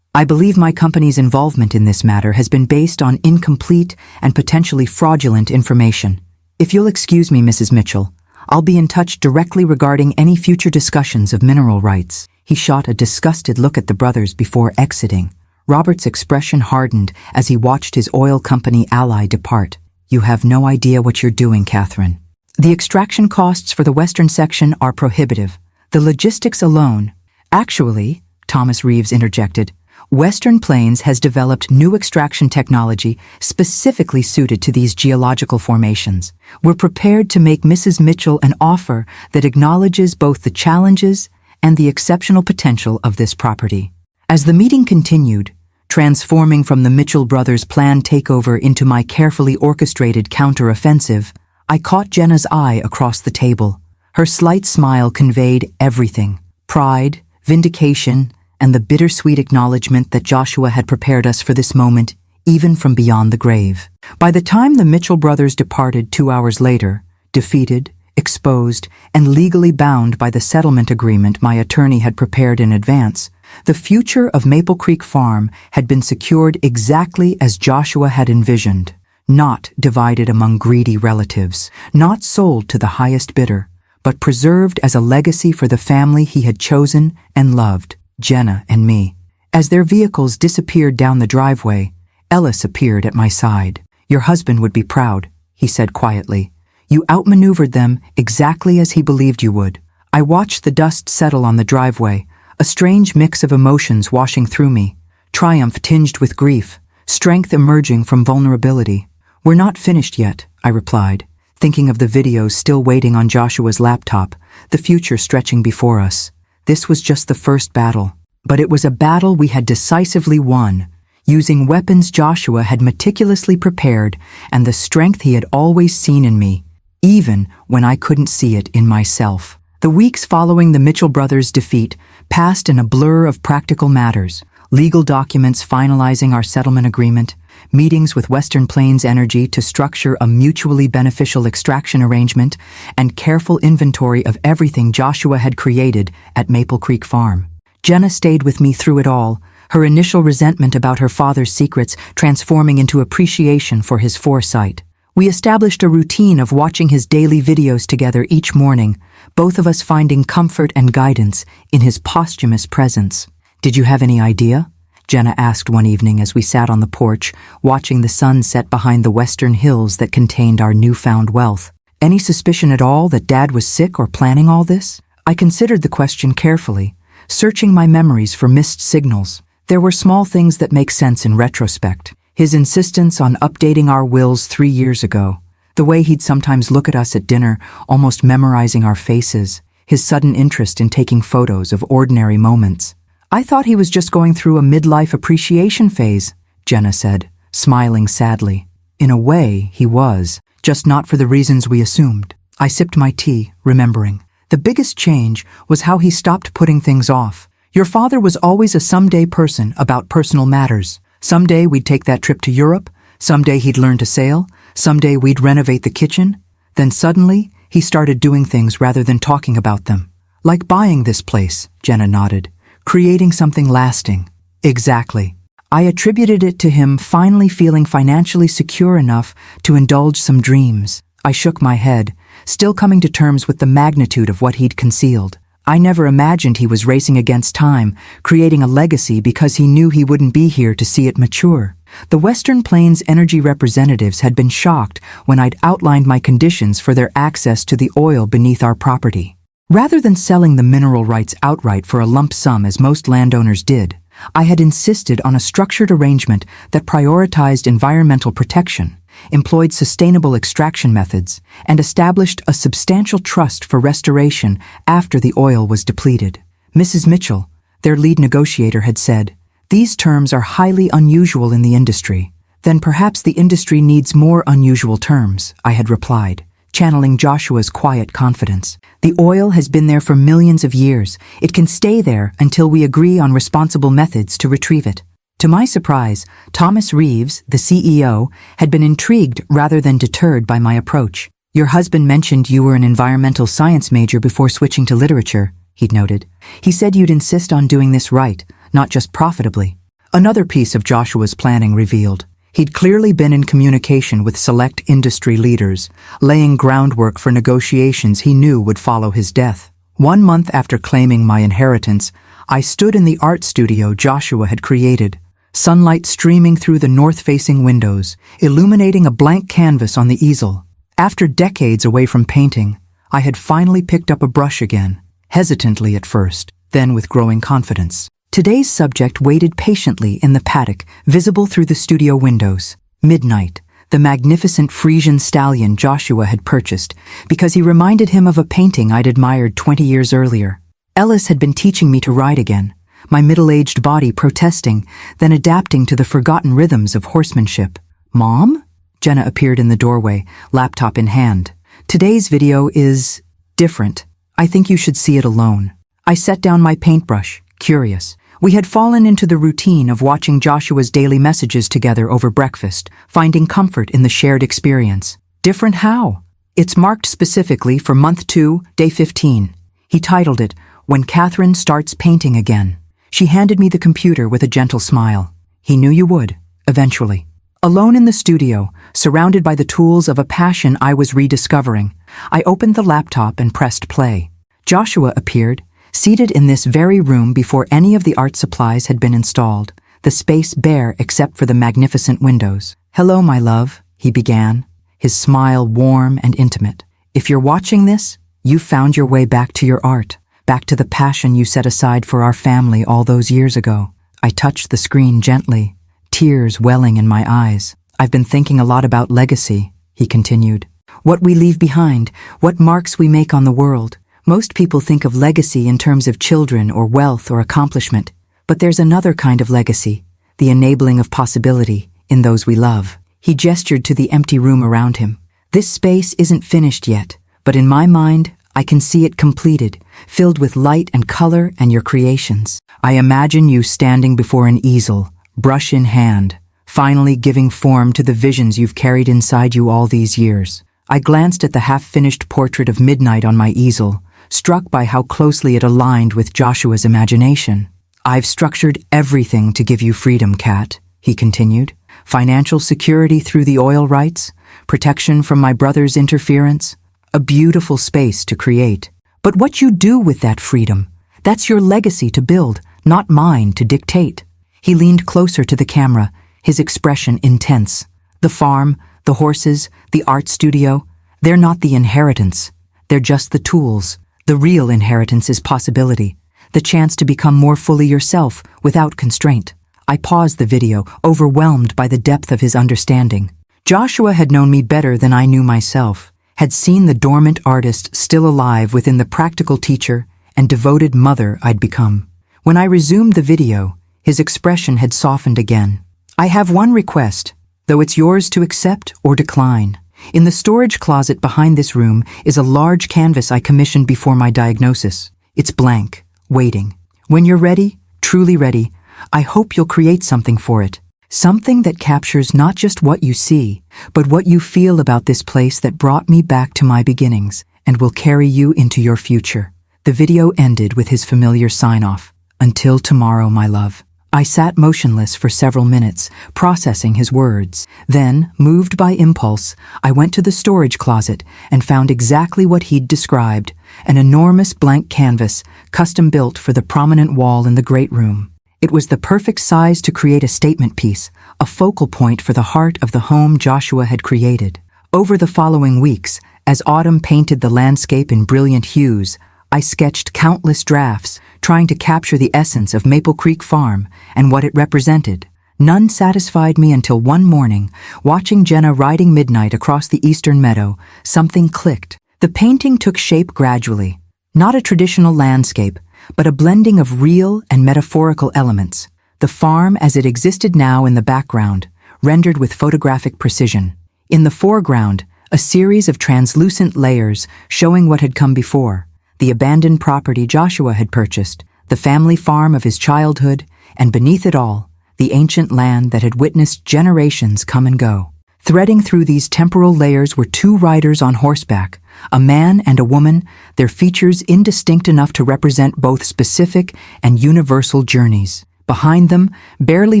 Speaker 1: "I believe my company's involvement in this matter has been based on incomplete and potentially fraudulent information. If you'll excuse me, Mrs. Mitchell, I'll be in touch directly regarding any future discussions of mineral rights." He shot a disgusted look at the brothers before exiting. Robert's expression hardened as he watched his oil company ally depart. "You have no idea what you're doing, Catherine. The extraction costs for the western section are prohibitive. The logistics alone—" "Actually," Thomas Reeves interjected, "Western Plains has developed new extraction technology specifically suited to these geological formations. We're prepared to make Mrs. Mitchell an offer that acknowledges both the challenges and the exceptional potential of this property." As the meeting continued, transforming from the Mitchell brothers' planned takeover into my carefully orchestrated counter-offensive, I caught Jenna's eye across the table. Her slight smile conveyed everything: pride, vindication, and the bittersweet acknowledgement that Joshua had prepared us for this moment, even from beyond the grave. By the time the Mitchell brothers departed 2 hours later, defeated, exposed, and legally bound by the settlement agreement my attorney had prepared in advance, the future of Maple Creek Farm had been secured exactly as Joshua had envisioned, not divided among greedy relatives, not sold to the highest bidder, but preserved as a legacy for the family he had chosen and loved, Jenna and me. As their vehicles disappeared down the driveway, Ellis appeared at my side. "Your husband would be proud," he said quietly. "You outmaneuvered them exactly as he believed you would." I watched the dust settle on the driveway, a strange mix of emotions washing through me: triumph tinged with grief, strength emerging from vulnerability. "We're not finished yet," I replied, thinking of the videos still waiting on Joshua's laptop, the future stretching before us. This was just the first battle, but it was a battle we had decisively won, using weapons Joshua had meticulously prepared and the strength he had always seen in me, even when I couldn't see it in myself. The weeks following the Mitchell brothers' defeat passed in a blur of practical matters: legal documents finalizing our settlement agreement, meetings with Western Plains Energy to structure a mutually beneficial extraction arrangement, and careful inventory of everything Joshua had created at Maple Creek Farm. Jenna stayed with me through it all, her initial resentment about her father's secrets transforming into appreciation for his foresight. We established a routine of watching his daily videos together each morning, both of us finding comfort and guidance in his posthumous presence. "Did you have any idea?" Jenna asked one evening as we sat on the porch, watching the sun set behind the western hills that contained our newfound wealth. "Any suspicion at all that Dad was sick or planning all this?" I considered the question carefully, searching my memories for missed signals. There were small things that make sense in retrospect. His insistence on updating our wills 3 years ago, the way he'd sometimes look at us at dinner, almost memorizing our faces, his sudden interest in taking photos of ordinary moments. "I thought he was just going through a midlife appreciation phase," Jenna said, smiling sadly. "In a way, he was, just not for the reasons we assumed." I sipped my tea, remembering. The biggest change was how he stopped putting things off. "Your father was always a someday person about personal matters. Someday we'd take that trip to Europe, someday he'd learn to sail, someday we'd renovate the kitchen." Then suddenly, he started doing things rather than talking about them. "Like buying this place," Jenna nodded. "Creating something lasting." "Exactly." I attributed it to him finally feeling financially secure enough to indulge some dreams. I shook my head, still coming to terms with the magnitude of what he'd concealed. I never imagined he was racing against time, creating a legacy because he knew he wouldn't be here to see it mature. The Western Plains Energy representatives had been shocked when I'd outlined my conditions for their access to the oil beneath our property. Rather than selling the mineral rights outright for a lump sum as most landowners did, I had insisted on a structured arrangement that prioritized environmental protection, employed sustainable extraction methods, and established a substantial trust for restoration after the oil was depleted. Mrs. Mitchell, their lead negotiator, had said, "These terms are highly unusual in the industry." "Then perhaps the industry needs more unusual terms," I had replied, channeling Joshua's quiet confidence. "The oil has been there for millions of years. It can stay there until we agree on responsible methods to retrieve it." To my surprise, Thomas Reeves, the CEO, had been intrigued rather than deterred by my approach. "Your husband mentioned you were an environmental science major before switching to literature," he'd noted. "He said you'd insist on doing this right, not just profitably." Another piece of Joshua's planning revealed. He'd clearly been in communication with select industry leaders, laying groundwork for negotiations he knew would follow his death. 1 month after claiming my inheritance, I stood in the art studio Joshua had created, sunlight streaming through the north-facing windows, illuminating a blank canvas on the easel. After decades away from painting, I had finally picked up a brush again, hesitantly at first, then with growing confidence. Today's subject waited patiently in the paddock, visible through the studio windows. Midnight, the magnificent Frisian stallion Joshua had purchased, because he reminded him of a painting I'd admired 20 years earlier. Ellis had been teaching me to ride again, my middle-aged body protesting, then adapting to the forgotten rhythms of horsemanship. "Mom?" Jenna appeared in the doorway, laptop in hand. "Today's video is different. I think you should see it alone." I set down my paintbrush, curious. We had fallen into the routine of watching Joshua's daily messages together over breakfast, finding comfort in the shared experience. Different how? It's marked specifically for month 2, day 15. He titled it, "When Catherine Starts Painting Again." She handed me the computer with a gentle smile. "He knew you would, eventually." Alone in the studio, surrounded by the tools of a passion I was rediscovering, I opened the laptop and pressed play. Joshua appeared, seated in this very room before any of the art supplies had been installed, the space bare except for the magnificent windows. "Hello, my love," he began, his smile warm and intimate. "If you're watching this, you've found your way back to your art, back to the passion you set aside for our family all those years ago." I touched the screen gently, tears welling in my eyes. "I've been thinking a lot about legacy," he continued. "What we leave behind, what marks we make on the world. Most people think of legacy in terms of children or wealth or accomplishment, but there's another kind of legacy, the enabling of possibility in those we love." He gestured to the empty room around him. "This space isn't finished yet, but in my mind, I can see it completed, filled with light and color and your creations. I imagine you standing before an easel, brush in hand, finally giving form to the visions you've carried inside you all these years." I glanced at the half-finished portrait of Midnight on my easel, struck by how closely it aligned with Joshua's imagination. "I've structured everything to give you freedom, Kat," he continued. "Financial security through the oil rights, protection from my brother's interference, a beautiful space to create. But what you do with that freedom, that's your legacy to build, not mine to dictate." He leaned closer to the camera, his expression intense. "The farm, the horses, the art studio, they're not the inheritance. They're just the tools. The real inheritance is possibility, the chance to become more fully yourself without constraint." I paused the video, overwhelmed by the depth of his understanding. Joshua had known me better than I knew myself, had seen the dormant artist still alive within the practical teacher and devoted mother I'd become. When I resumed the video, his expression had softened again. "I have one request, though it's yours to accept or decline. In the storage closet behind this room is a large canvas I commissioned before my diagnosis. It's blank, waiting. When you're ready, truly ready, I hope you'll create something for it. Something that captures not just what you see, but what you feel about this place that brought me back to my beginnings and will carry you into your future." The video ended with his familiar sign-off, "Until tomorrow, my love." I sat motionless for several minutes, processing his words. Then, moved by impulse, I went to the storage closet and found exactly what he'd described, an enormous blank canvas, custom-built for the prominent wall in the great room. It was the perfect size to create a statement piece, a focal point for the heart of the home Joshua had created. Over the following weeks, as autumn painted the landscape in brilliant hues, I sketched countless drafts, trying to capture the essence of Maple Creek Farm and what it represented. None satisfied me until one morning, watching Jenna riding midnight across the eastern meadow, something clicked. The painting took shape gradually. Not a traditional landscape, but a blending of real and metaphorical elements. The farm as it existed now in the background, rendered with photographic precision. In the foreground, a series of translucent layers showing what had come before. The abandoned property Joshua had purchased, the family farm of his childhood, and beneath it all, the ancient land that had witnessed generations come and go. Threading through these temporal layers were two riders on horseback, a man and a woman, their features indistinct enough to represent both specific and universal journeys. Behind them, barely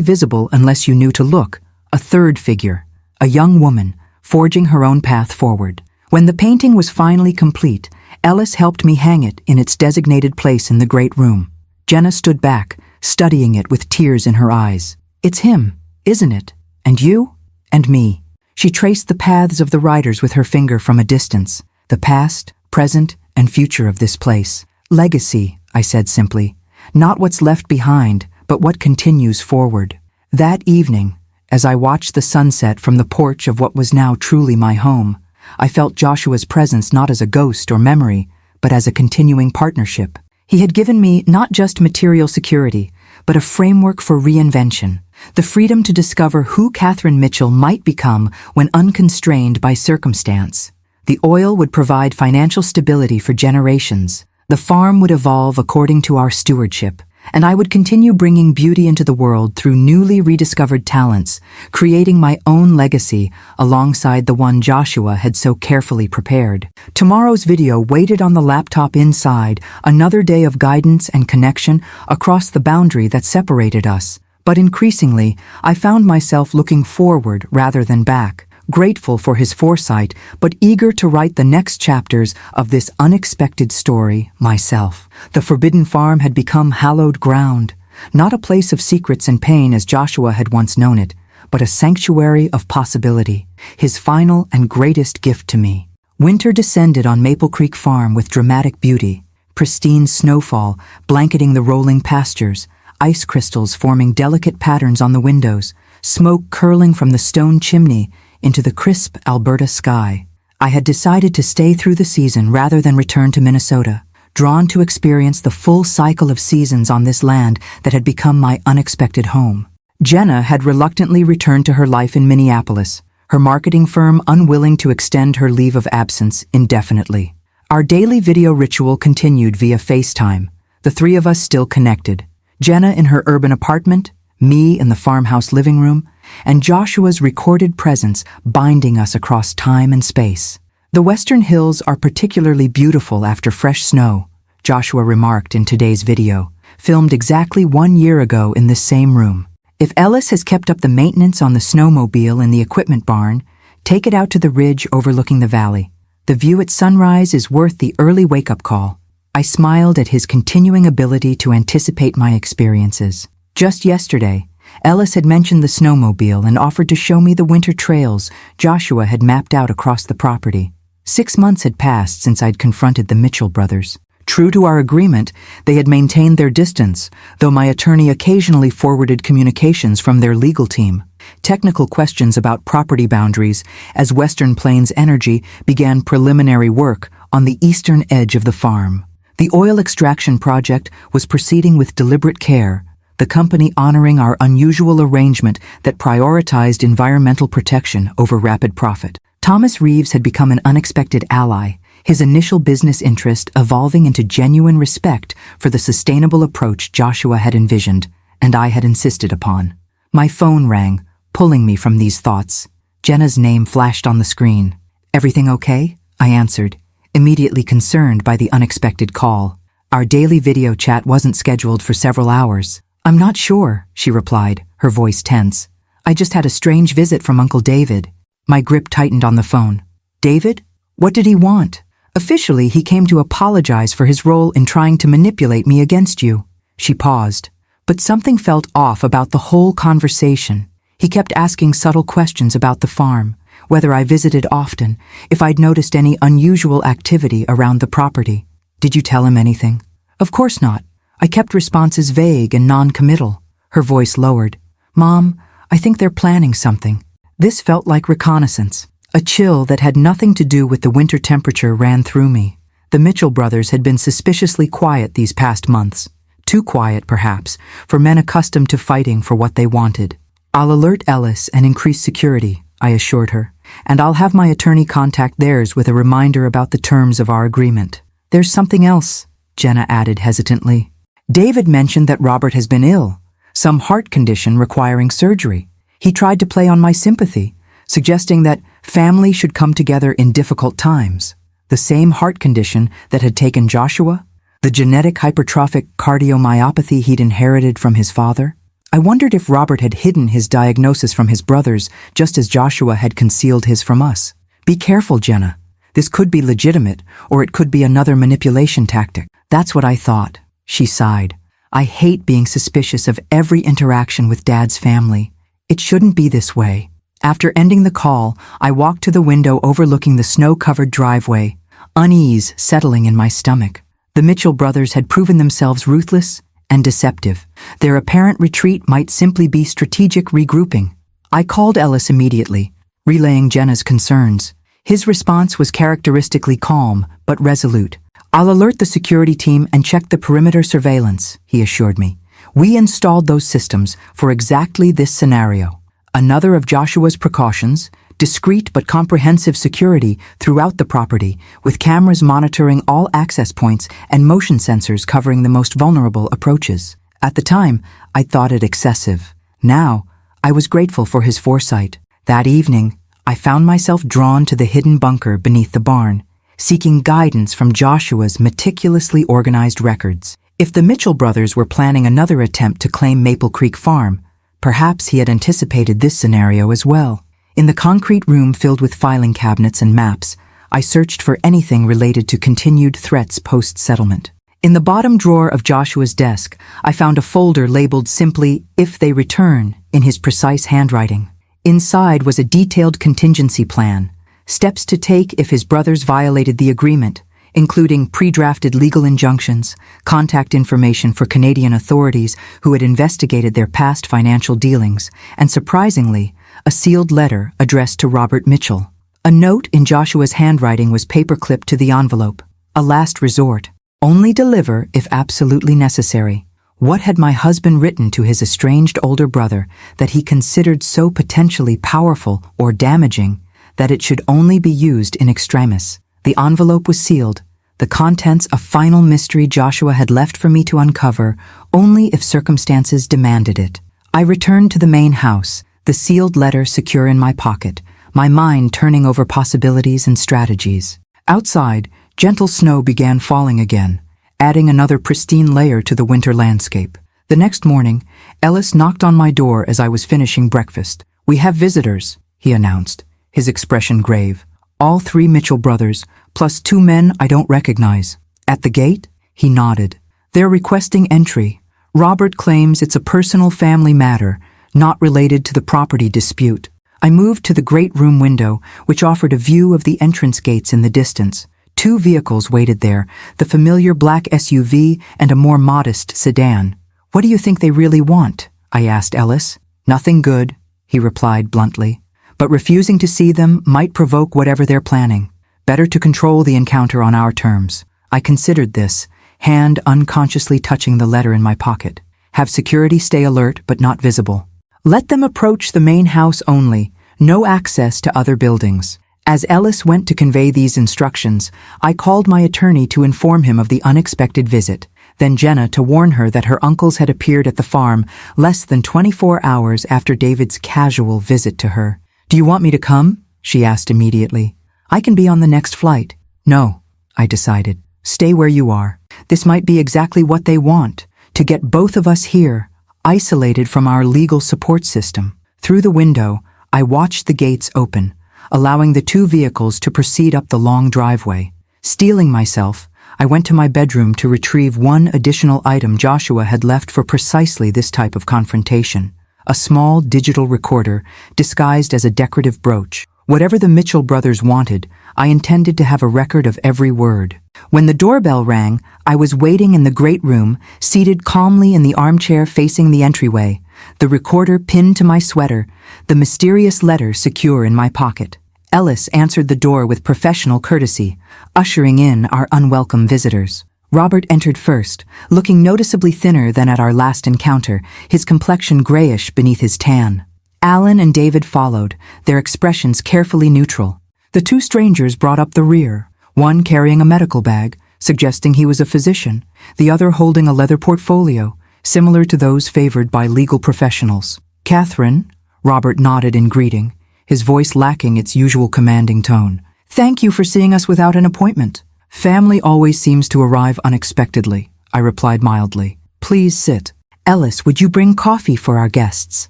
Speaker 1: visible unless you knew to look, a third figure, a young woman, forging her own path forward. When the painting was finally complete, Ellis helped me hang it in its designated place in the great room. Jenna stood back, studying it with tears in her eyes. "It's him, isn't it? And you? And me." She traced the paths of the riders with her finger from a distance. The past, present, and future of this place. "Legacy," I said simply. "Not what's left behind, but what continues forward." That evening, as I watched the sunset from the porch of what was now truly my home, I felt Joshua's presence not as a ghost or memory, but as a continuing partnership. He had given me not just material security, but a framework for reinvention, the freedom to discover who Catherine Mitchell might become when unconstrained by circumstance. The oil would provide financial stability for generations. The farm would evolve according to our stewardship, and I would continue bringing beauty into the world through newly rediscovered talents, creating my own legacy alongside the one Joshua had so carefully prepared. Tomorrow's video waited on the laptop inside, another day of guidance and connection across the boundary that separated us. But increasingly, I found myself looking forward rather than back, grateful for his foresight, but eager to write the next chapters of this unexpected story myself. The Forbidden Farm had become hallowed ground, not a place of secrets and pain as Joshua had once known it, but a sanctuary of possibility, his final and greatest gift to me. Winter descended on Maple Creek Farm with dramatic beauty, pristine snowfall blanketing the rolling pastures, ice crystals forming delicate patterns on the windows, smoke curling from the stone chimney into the crisp Alberta sky. I had decided to stay through the season rather than return to Minnesota, drawn to experience the full cycle of seasons on this land that had become my unexpected home. Jenna had reluctantly returned to her life in Minneapolis, her marketing firm unwilling to extend her leave of absence indefinitely. Our daily video ritual continued via FaceTime, the three of us still connected. Jenna in her urban apartment, me in the farmhouse living room, and Joshua's recorded presence binding us across time and space. "The Western Hills are particularly beautiful after fresh snow," Joshua remarked in today's video, filmed exactly 1 year ago in this same room. "If Ellis has kept up the maintenance on the snowmobile in the equipment barn, take it out to the ridge overlooking the valley. The view at sunrise is worth the early wake-up call." I smiled at his continuing ability to anticipate my experiences. Just yesterday, Ellis had mentioned the snowmobile and offered to show me the winter trails Joshua had mapped out across the property. 6 months had passed since I'd confronted the Mitchell brothers. True to our agreement, they had maintained their distance, though my attorney occasionally forwarded communications from their legal team. Technical questions about property boundaries as Western Plains Energy began preliminary work on the eastern edge of the farm. The oil extraction project was proceeding with deliberate care, the company honoring our unusual arrangement that prioritized environmental protection over rapid profit. Thomas Reeves had become an unexpected ally, his initial business interest evolving into genuine respect for the sustainable approach Joshua had envisioned and I had insisted upon. My phone rang, pulling me from these thoughts. Jenna's name flashed on the screen. "Everything okay?" I answered, immediately concerned by the unexpected call. Our daily video chat wasn't scheduled for several hours. "I'm not sure," she replied, her voice tense. "I just had a strange visit from Uncle David." My grip tightened on the phone. "David? What did he want?" "Officially, he came to apologize for his role in trying to manipulate me against you." She paused, but something felt off about the whole conversation. He kept asking subtle questions about the farm, whether I visited often, if I'd noticed any unusual activity around the property. "Did you tell him anything?" "Of course not. I kept responses vague and non-committal. Her voice lowered. "Mom, I think they're planning something." This felt like reconnaissance. A chill that had nothing to do with the winter temperature ran through me. The Mitchell brothers had been suspiciously quiet these past months. Too quiet, perhaps, for men accustomed to fighting for what they wanted. "I'll alert Ellis and increase security," I assured her, "and I'll have my attorney contact theirs with a reminder about the terms of our agreement." "There's something else," Jenna added hesitantly. "David mentioned that Robert has been ill, some heart condition requiring surgery. He tried to play on my sympathy, suggesting that family should come together in difficult times. The same heart condition that had taken Joshua? The genetic hypertrophic cardiomyopathy he'd inherited from his father? I wondered if Robert had hidden his diagnosis from his brothers just as Joshua had concealed his from us. "Be careful, Jenna. This could be legitimate, or it could be another manipulation tactic." "That's what I thought," she sighed. "I hate being suspicious of every interaction with Dad's family. It shouldn't be this way." After ending the call, I walked to the window overlooking the snow-covered driveway, unease settling in my stomach. The Mitchell brothers had proven themselves ruthless and deceptive. Their apparent retreat might simply be strategic regrouping. I called Ellis immediately, relaying Jenna's concerns. His response was characteristically calm but resolute. "I'll alert the security team and check the perimeter surveillance," he assured me. "We installed those systems for exactly this scenario." Another of Joshua's precautions, discreet but comprehensive security throughout the property, with cameras monitoring all access points and motion sensors covering the most vulnerable approaches. At the time, I thought it excessive. Now, I was grateful for his foresight. That evening, I found myself drawn to the hidden bunker beneath the barn, seeking guidance from Joshua's meticulously organized records. If the Mitchell brothers were planning another attempt to claim Maple Creek Farm, perhaps he had anticipated this scenario as well. In the concrete room filled with filing cabinets and maps, I searched for anything related to continued threats post-settlement. In the bottom drawer of Joshua's desk, I found a folder labeled simply, "If They Return," in his precise handwriting. Inside was a detailed contingency plan, steps to take if his brothers violated the agreement, including pre-drafted legal injunctions, contact information for Canadian authorities who had investigated their past financial dealings, and surprisingly, a sealed letter addressed to Robert Mitchell. A note in Joshua's handwriting was paperclipped to the envelope. A last resort. Only deliver if absolutely necessary. What had my husband written to his estranged older brother that he considered so potentially powerful or damaging that it should only be used in extremis? The envelope was sealed, the contents a final mystery Joshua had left for me to uncover only if circumstances demanded it. I returned to the main house, the sealed letter secure in my pocket, my mind turning over possibilities and strategies. Outside, gentle snow began falling again, adding another pristine layer to the winter landscape. The next morning, Ellis knocked on my door as I was finishing breakfast. "We have visitors," he announced, his expression grave. "All 3 Mitchell brothers, plus 2 men I don't recognize." "At the gate?" He nodded. "They're requesting entry. Robert claims it's a personal family matter, not related to the property dispute." I moved to the great room window, which offered a view of the entrance gates in the distance. 2 vehicles waited there, the familiar black SUV and a more modest sedan. "What do you think they really want?" I asked Ellis. "Nothing good," he replied bluntly. "But refusing to see them might provoke whatever they're planning. Better to control the encounter on our terms." I considered this, hand unconsciously touching the letter in my pocket. "Have security stay alert but not visible. Let them approach the main house only, no access to other buildings." As Ellis went to convey these instructions, I called my attorney to inform him of the unexpected visit, then Jenna to warn her that her uncles had appeared at the farm less than 24 hours after David's casual visit to her. "Do you want me to come?" she asked immediately. "I can be on the next flight." "No," I decided. "Stay where you are. This might be exactly what they want, to get both of us here, isolated from our legal support system." Through the window, I watched the gates open, allowing the 2 vehicles to proceed up the long driveway. Steeling myself, I went to my bedroom to retrieve one additional item Joshua had left for precisely this type of confrontation. A small digital recorder disguised as a decorative brooch. Whatever the Mitchell brothers wanted, I intended to have a record of every word. When the doorbell rang, I was waiting in the great room, seated calmly in the armchair facing the entryway, the recorder pinned to my sweater, the mysterious letter secure in my pocket. Ellis answered the door with professional courtesy, ushering in our unwelcome visitors. Robert entered first, looking noticeably thinner than at our last encounter, his complexion grayish beneath his tan. Alan and David followed, their expressions carefully neutral. The two strangers brought up the rear, one carrying a medical bag, suggesting he was a physician, the other holding a leather portfolio, similar to those favored by legal professionals. "Catherine," Robert nodded in greeting, his voice lacking its usual commanding tone. "Thank you for seeing us without an appointment." "Family always seems to arrive unexpectedly," I replied mildly. "Please sit." "Ellis, would you bring coffee for our guests?"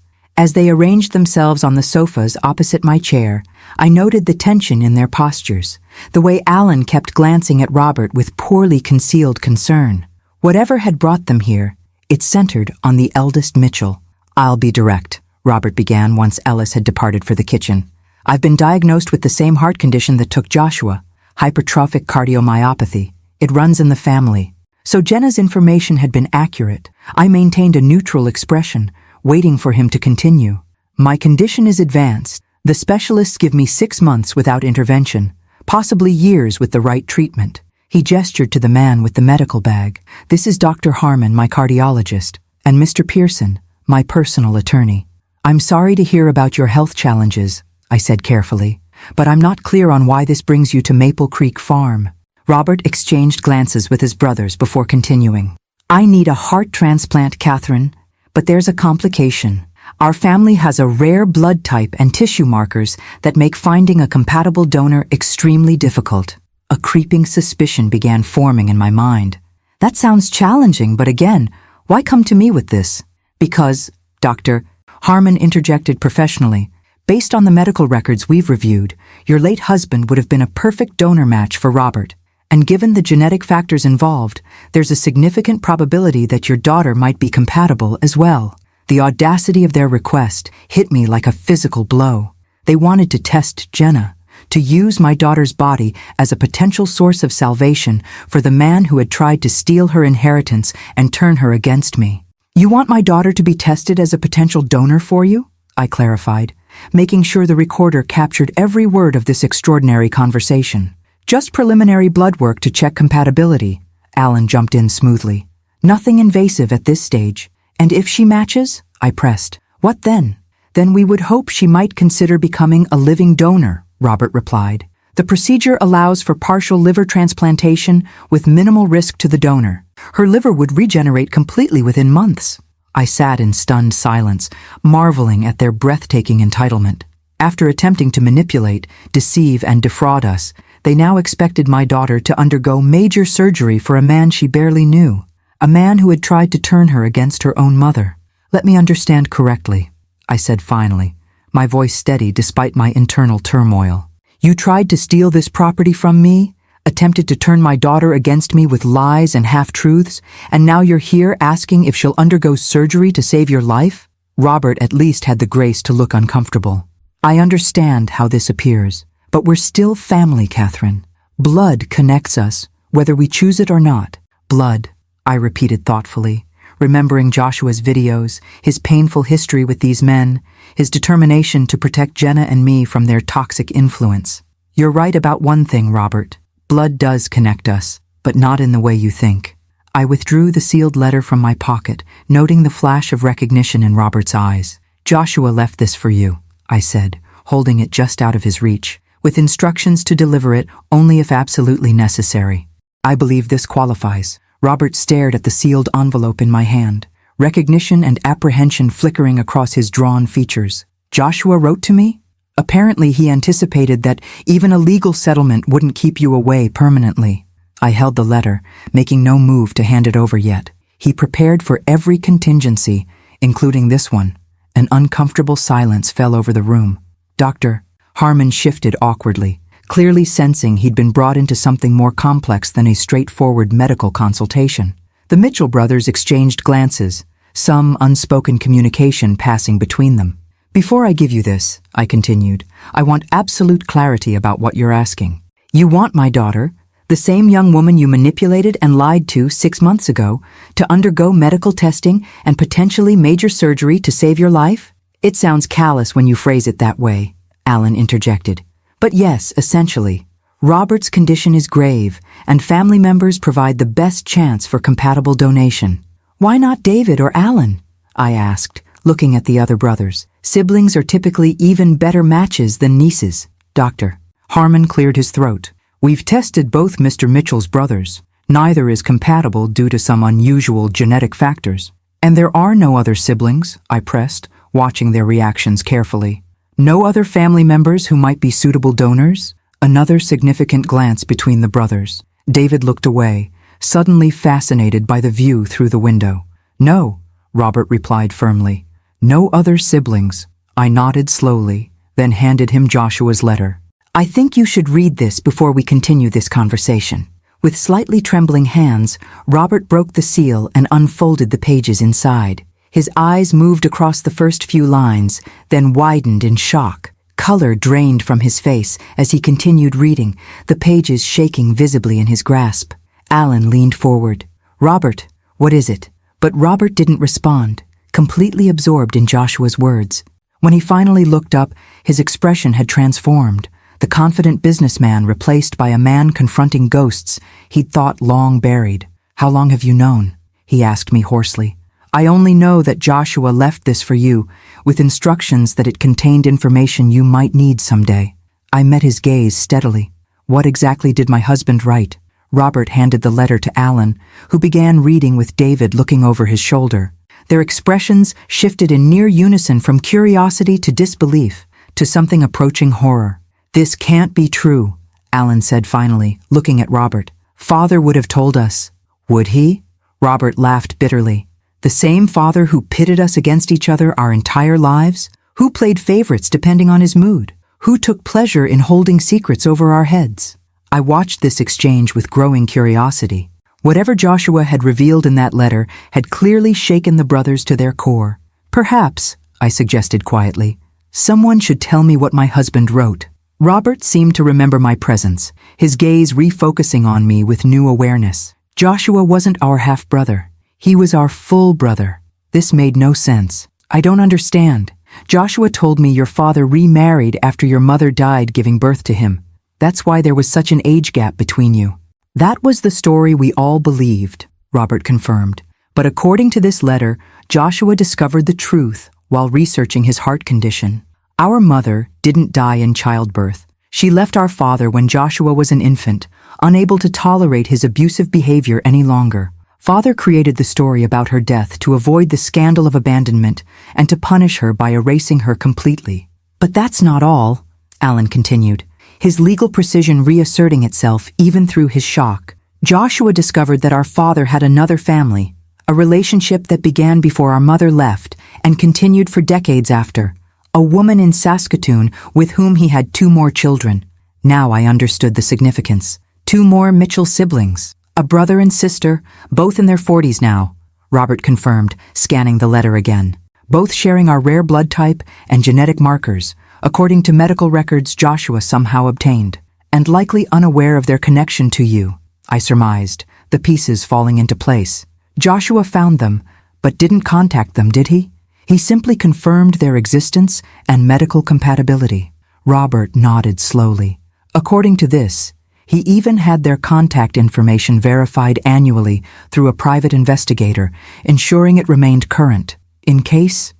Speaker 1: As they arranged themselves on the sofas opposite my chair, I noted the tension in their postures, the way Alan kept glancing at Robert with poorly concealed concern. Whatever had brought them here, it centered on the eldest Mitchell. "I'll be direct," Robert began once Ellis had departed for the kitchen. "I've been diagnosed with the same heart condition that took Joshua, hypertrophic cardiomyopathy. It runs in the family." So Jenna's information had been accurate. I maintained a neutral expression, waiting for him to continue. "My condition is advanced. The specialists give me 6 months without intervention, possibly years with the right treatment." He gestured to the man with the medical bag. "This is Dr. Harmon, my cardiologist, and Mr. Pearson, my personal attorney." "I'm sorry to hear about your health challenges," I said carefully, "but I'm not clear on why this brings you to Maple Creek Farm." Robert exchanged glances with his brothers before continuing. "I need a heart transplant, Catherine, but there's a complication. Our family has a rare blood type and tissue markers that make finding a compatible donor extremely difficult." A creeping suspicion began forming in my mind. That sounds challenging, but again, why come to me with this? "Because, Dr. Harmon interjected professionally, "based on the medical records we've reviewed, your late husband would have been a perfect donor match for Robert. And given the genetic factors involved, there's a significant probability that your daughter might be compatible as well." The audacity of their request hit me like a physical blow. They wanted to test Jenna, to use my daughter's body as a potential source of salvation for the man who had tried to steal her inheritance and turn her against me. "You want my daughter to be tested as a potential donor for you?" I clarified, making sure the recorder captured every word of this extraordinary conversation. "Just preliminary blood work to check compatibility," Alan jumped in smoothly. "Nothing invasive at this stage. And if she matches," I pressed, "what then?" "Then we would hope she might consider becoming a living donor," Robert replied. "The procedure allows for partial liver transplantation with minimal risk to the donor. Her liver would regenerate completely within months." I sat in stunned silence, marveling at their breathtaking entitlement. After attempting to manipulate, deceive, and defraud us, they now expected my daughter to undergo major surgery for a man she barely knew. A man who had tried to turn her against her own mother. "Let me understand correctly," I said finally, my voice steady despite my internal turmoil. "You tried to steal this property from me, attempted to turn my daughter against me with lies and half-truths, and now you're here asking if she'll undergo surgery to save your life?" Robert at least had the grace to look uncomfortable. "I understand how this appears, but we're still family, Catherine. Blood connects us, whether we choose it or not." "Blood," I repeated thoughtfully, remembering Joshua's videos, his painful history with these men, his determination to protect Jenna and me from their toxic influence. "You're right about one thing, Robert. Blood does connect us, but not in the way you think." I withdrew the sealed letter from my pocket, noting the flash of recognition in Robert's eyes. "Joshua left this for you," I said, holding it just out of his reach, "with instructions to deliver it only if absolutely necessary." "I believe this qualifies." Robert stared at the sealed envelope in my hand, recognition and apprehension flickering across his drawn features. "Joshua wrote to me? Apparently he anticipated that even a legal settlement wouldn't keep you away permanently." I held the letter, making no move to hand it over yet. He prepared for every contingency, including this one. An uncomfortable silence fell over the room. "Dr." Harmon shifted awkwardly, clearly sensing he'd been brought into something more complex than a straightforward medical consultation. The Mitchell brothers exchanged glances, some unspoken communication passing between them. "Before I give you this," I continued, "I want absolute clarity about what you're asking. You want my daughter, The same young woman you manipulated and lied to 6 months ago to undergo medical testing and potentially major surgery to save your life? It sounds callous when you phrase it that way, Alan interjected. But yes, essentially. Robert's condition is grave, and family members provide the best chance for compatible donation. Why not David or Alan? I asked, looking at the other brothers. Siblings are typically even better matches than nieces, Doctor. Harmon cleared his throat. We've tested both Mr. Mitchell's brothers. Neither is compatible due to some unusual genetic factors. And there are no other siblings, I pressed, watching their reactions carefully. No other family members who might be suitable donors? Another significant glance between the brothers. David looked away, suddenly fascinated by the view through the window. No, Robert replied firmly. No other siblings. I nodded slowly, then handed him Joshua's letter. I think you should read this before we continue this conversation. With slightly trembling hands, Robert broke the seal and unfolded the pages inside. His eyes moved across the first few lines, then widened in shock. Color drained from his face as he continued reading, the pages shaking visibly in his grasp. Alan leaned forward. Robert, what is it? But Robert didn't respond, completely absorbed in Joshua's words. When he finally looked up, his expression had transformed. The confident businessman replaced by a man confronting ghosts he'd thought long buried. How long have you known? He asked me hoarsely. I only know that Joshua left this for you, with instructions that it contained information you might need someday. I met his gaze steadily. What exactly did my husband write? Robert handed the letter to Alan, who began reading with David looking over his shoulder. Their expressions shifted in near unison from curiosity to disbelief, to something approaching horror. This can't be true, Alan said finally, looking at Robert. Father would have told us. Would he? Robert laughed bitterly. The same father who pitted us against each other our entire lives? Who played favorites depending on his mood? Who took pleasure in holding secrets over our heads? I watched this exchange with growing curiosity. Whatever Joshua had revealed in that letter had clearly shaken the brothers to their core. Perhaps, I suggested quietly, someone should tell me what my husband wrote. Robert seemed to remember my presence, his gaze refocusing on me with new awareness. Joshua wasn't our half-brother. He was our full brother. This made no sense. I don't understand. Joshua told me your father remarried after your mother died giving birth to him. That's why there was such an age gap between you. That was the story we all believed, Robert confirmed. But according to this letter, Joshua discovered the truth while researching his heart condition. Our mother didn't die in childbirth. She left our father when Joshua was an infant, unable to tolerate his abusive behavior any longer. Father created the story about her death to avoid the scandal of abandonment and to punish her by erasing her completely. But that's not all, Alan continued, his legal precision reasserting itself even through his shock. Joshua discovered that our father had another family, a relationship that began before our mother left and continued for decades after. A woman in Saskatoon with whom he had 2 more children. Now I understood the significance. 2 more Mitchell siblings. A brother and sister, both in their 40s now, Robert confirmed, scanning the letter again. Both sharing our rare blood type and genetic markers, according to medical records Joshua somehow obtained, and likely unaware of their connection to you, I surmised, the pieces falling into place. Joshua found them, but didn't contact them, did he? He simply confirmed their existence and medical compatibility. Robert nodded slowly. According to this, he even had their contact information verified annually through a private investigator, ensuring it remained current. In case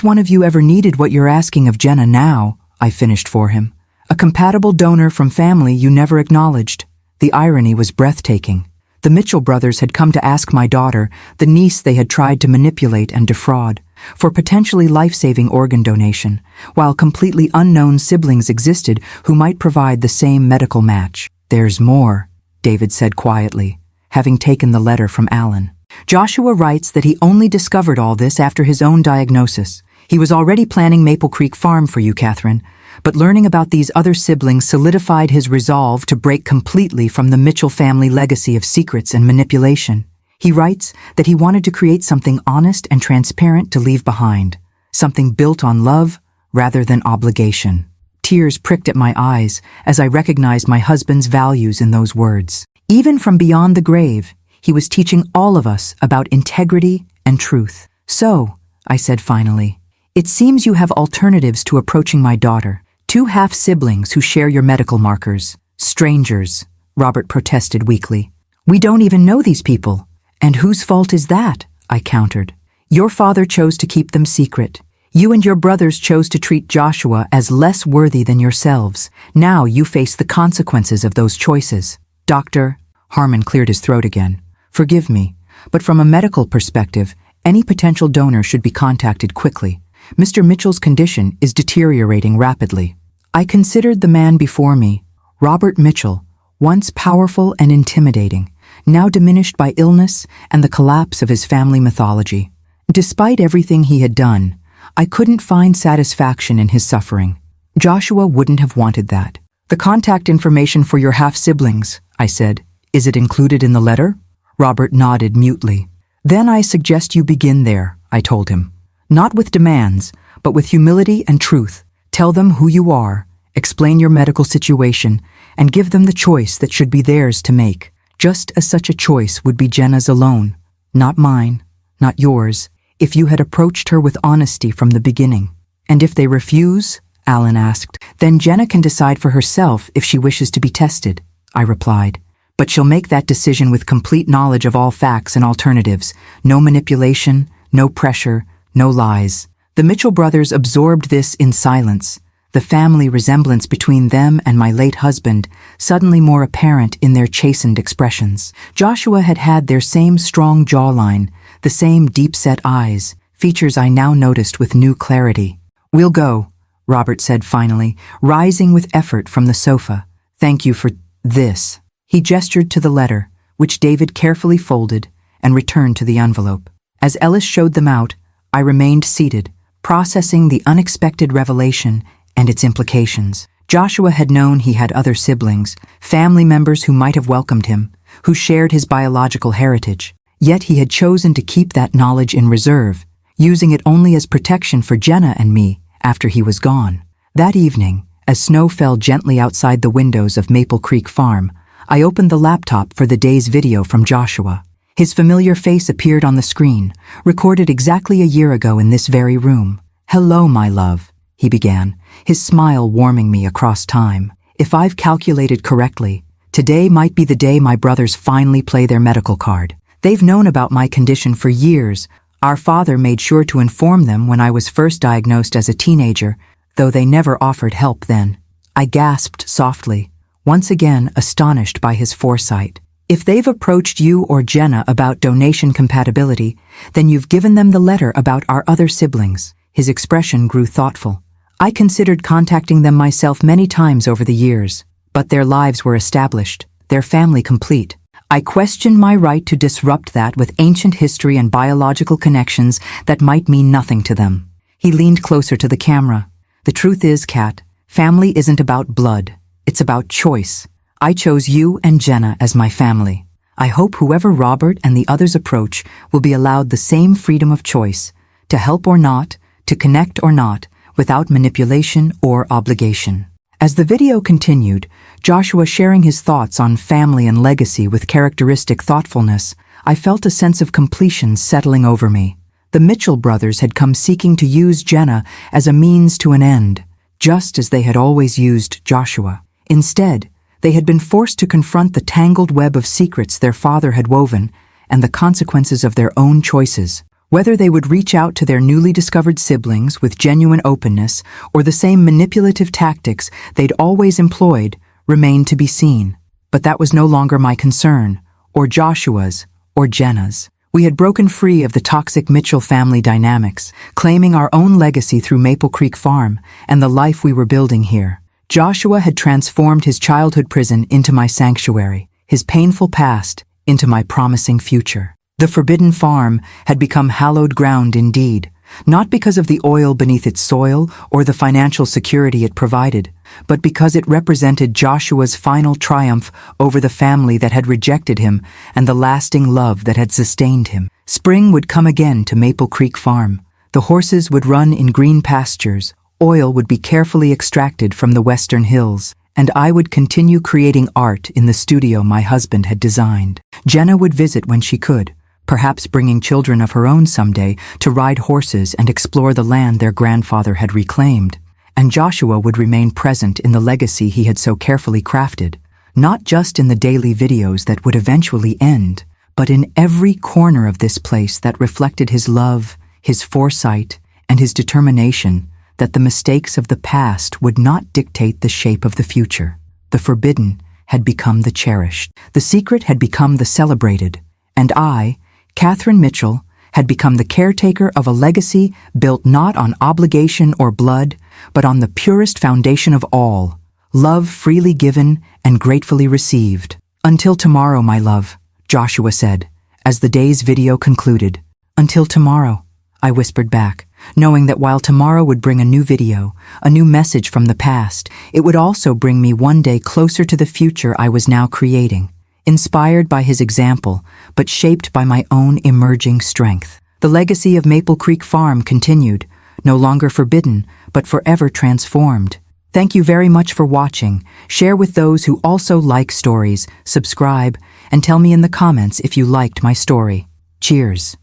Speaker 1: one of you ever needed what you're asking of Jenna now, I finished for him. A compatible donor from family you never acknowledged. The irony was breathtaking. The Mitchell brothers had come to ask my daughter, the niece they had tried to manipulate and defraud, for potentially life-saving organ donation, while completely unknown siblings existed who might provide the same medical match. There's more, David said quietly, having taken the letter from Alan. Joshua writes that he only discovered all this after his own diagnosis. He was already planning Maple Creek Farm for you, Catherine, but learning about these other siblings solidified his resolve to break completely from the Mitchell family legacy of secrets and manipulation. He writes that he wanted to create something honest and transparent to leave behind, something built on love rather than obligation. Tears pricked at my eyes as I recognized my husband's values in those words. Even from beyond the grave, he was teaching all of us about integrity and truth. "So," I said finally, "it seems you have alternatives to approaching my daughter. 2 half-siblings who share your medical markers. Strangers," Robert protested weakly. "We don't even know these people." "And whose fault is that?" I countered. "Your father chose to keep them secret. You and your brothers chose to treat Joshua as less worthy than yourselves. Now you face the consequences of those choices." "Doctor," Harmon cleared his throat again, "forgive me, but from a medical perspective, any potential donor should be contacted quickly. Mr. Mitchell's condition is deteriorating rapidly." I considered the man before me, Robert Mitchell, once powerful and intimidating, now diminished by illness and the collapse of his family mythology. Despite everything he had done, I couldn't find satisfaction in his suffering. Joshua wouldn't have wanted that. "The contact information for your half-siblings," I said. "Is it included in the letter?" Robert nodded mutely. "Then I suggest you begin there," I told him. "Not with demands, but with humility and truth. Tell them who you are, explain your medical situation, and give them the choice that should be theirs to make, just as such a choice would be Jenna's alone. Not mine, not yours, if you had approached her with honesty from the beginning." "And if they refuse?" Alan asked. "Then Jenna can decide for herself if she wishes to be tested," I replied. "But she'll make that decision with complete knowledge of all facts and alternatives. No manipulation, no pressure, no lies." The Mitchell brothers absorbed this in silence, the family resemblance between them and my late husband suddenly more apparent in their chastened expressions. Joshua had had their same strong jawline, the same deep-set eyes, features I now noticed with new clarity. "We'll go," Robert said finally, rising with effort from the sofa. "Thank you for this." He gestured to the letter, which David carefully folded and returned to the envelope. As Ellis showed them out, I remained seated, processing the unexpected revelation and its implications. Joshua had known he had other siblings, family members who might have welcomed him, who shared his biological heritage. Yet he had chosen to keep that knowledge in reserve, using it only as protection for Jenna and me after he was gone. That evening, as snow fell gently outside the windows of Maple Creek Farm, I opened the laptop for the day's video from Joshua. His familiar face appeared on the screen, recorded exactly a year ago in this very room. "Hello, my love," he began, his smile warming me across time. "If I've calculated correctly, today might be the day my brothers finally play their medical card. They've known about my condition for years. Our father made sure to inform them when I was first diagnosed as a teenager, though they never offered help then." I gasped softly, once again astonished by his foresight. "If they've approached you or Jenna about donation compatibility, then you've given them the letter about our other siblings." His expression grew thoughtful. "I considered contacting them myself many times over the years, but their lives were established, their family complete. I questioned my right to disrupt that with ancient history and biological connections that might mean nothing to them." He leaned closer to the camera. "The truth is, Kat, family isn't about blood. It's about choice. I chose you and Jenna as my family. I hope whoever Robert and the others approach will be allowed the same freedom of choice, to help or not, to connect or not, without manipulation or obligation." As the video continued, Joshua sharing his thoughts on family and legacy with characteristic thoughtfulness, I felt a sense of completion settling over me. The Mitchell brothers had come seeking to use Jenna as a means to an end, just as they had always used Joshua. Instead, they had been forced to confront the tangled web of secrets their father had woven and the consequences of their own choices. Whether they would reach out to their newly discovered siblings with genuine openness or the same manipulative tactics they'd always employed remained to be seen. But that was no longer my concern, or Joshua's, or Jenna's. We had broken free of the toxic Mitchell family dynamics, claiming our own legacy through Maple Creek Farm and the life we were building here. Joshua had transformed his childhood prison into my sanctuary, his painful past into my promising future. The forbidden farm had become hallowed ground indeed, not because of the oil beneath its soil or the financial security it provided, but because it represented Joshua's final triumph over the family that had rejected him and the lasting love that had sustained him. Spring would come again to Maple Creek Farm. The horses would run in green pastures, Oil would be carefully extracted from the western hills, and I would continue creating art in the studio my husband had designed. Jenna would visit when she could, perhaps bringing children of her own someday to ride horses and explore the land their grandfather had reclaimed. And Joshua would remain present in the legacy he had so carefully crafted, not just in the daily videos that would eventually end, but in every corner of this place that reflected his love, his foresight, and his determination that the mistakes of the past would not dictate the shape of the future. The forbidden had become the cherished. The secret had become the celebrated. And I, Catherine Mitchell, had become the caretaker of a legacy built not on obligation or blood, but on the purest foundation of all, love freely given and gratefully received. Until tomorrow, my love, Joshua said, as the day's video concluded. Until tomorrow, I whispered back, knowing that while tomorrow would bring a new video, a new message from the past, it would also bring me one day closer to the future I was now creating, inspired by his example, but shaped by my own emerging strength. The legacy of Maple Creek Farm continued, no longer forbidden, but forever transformed. Thank you very much for watching. Share with those who also like stories, subscribe, and tell me in the comments if you liked my story. Cheers.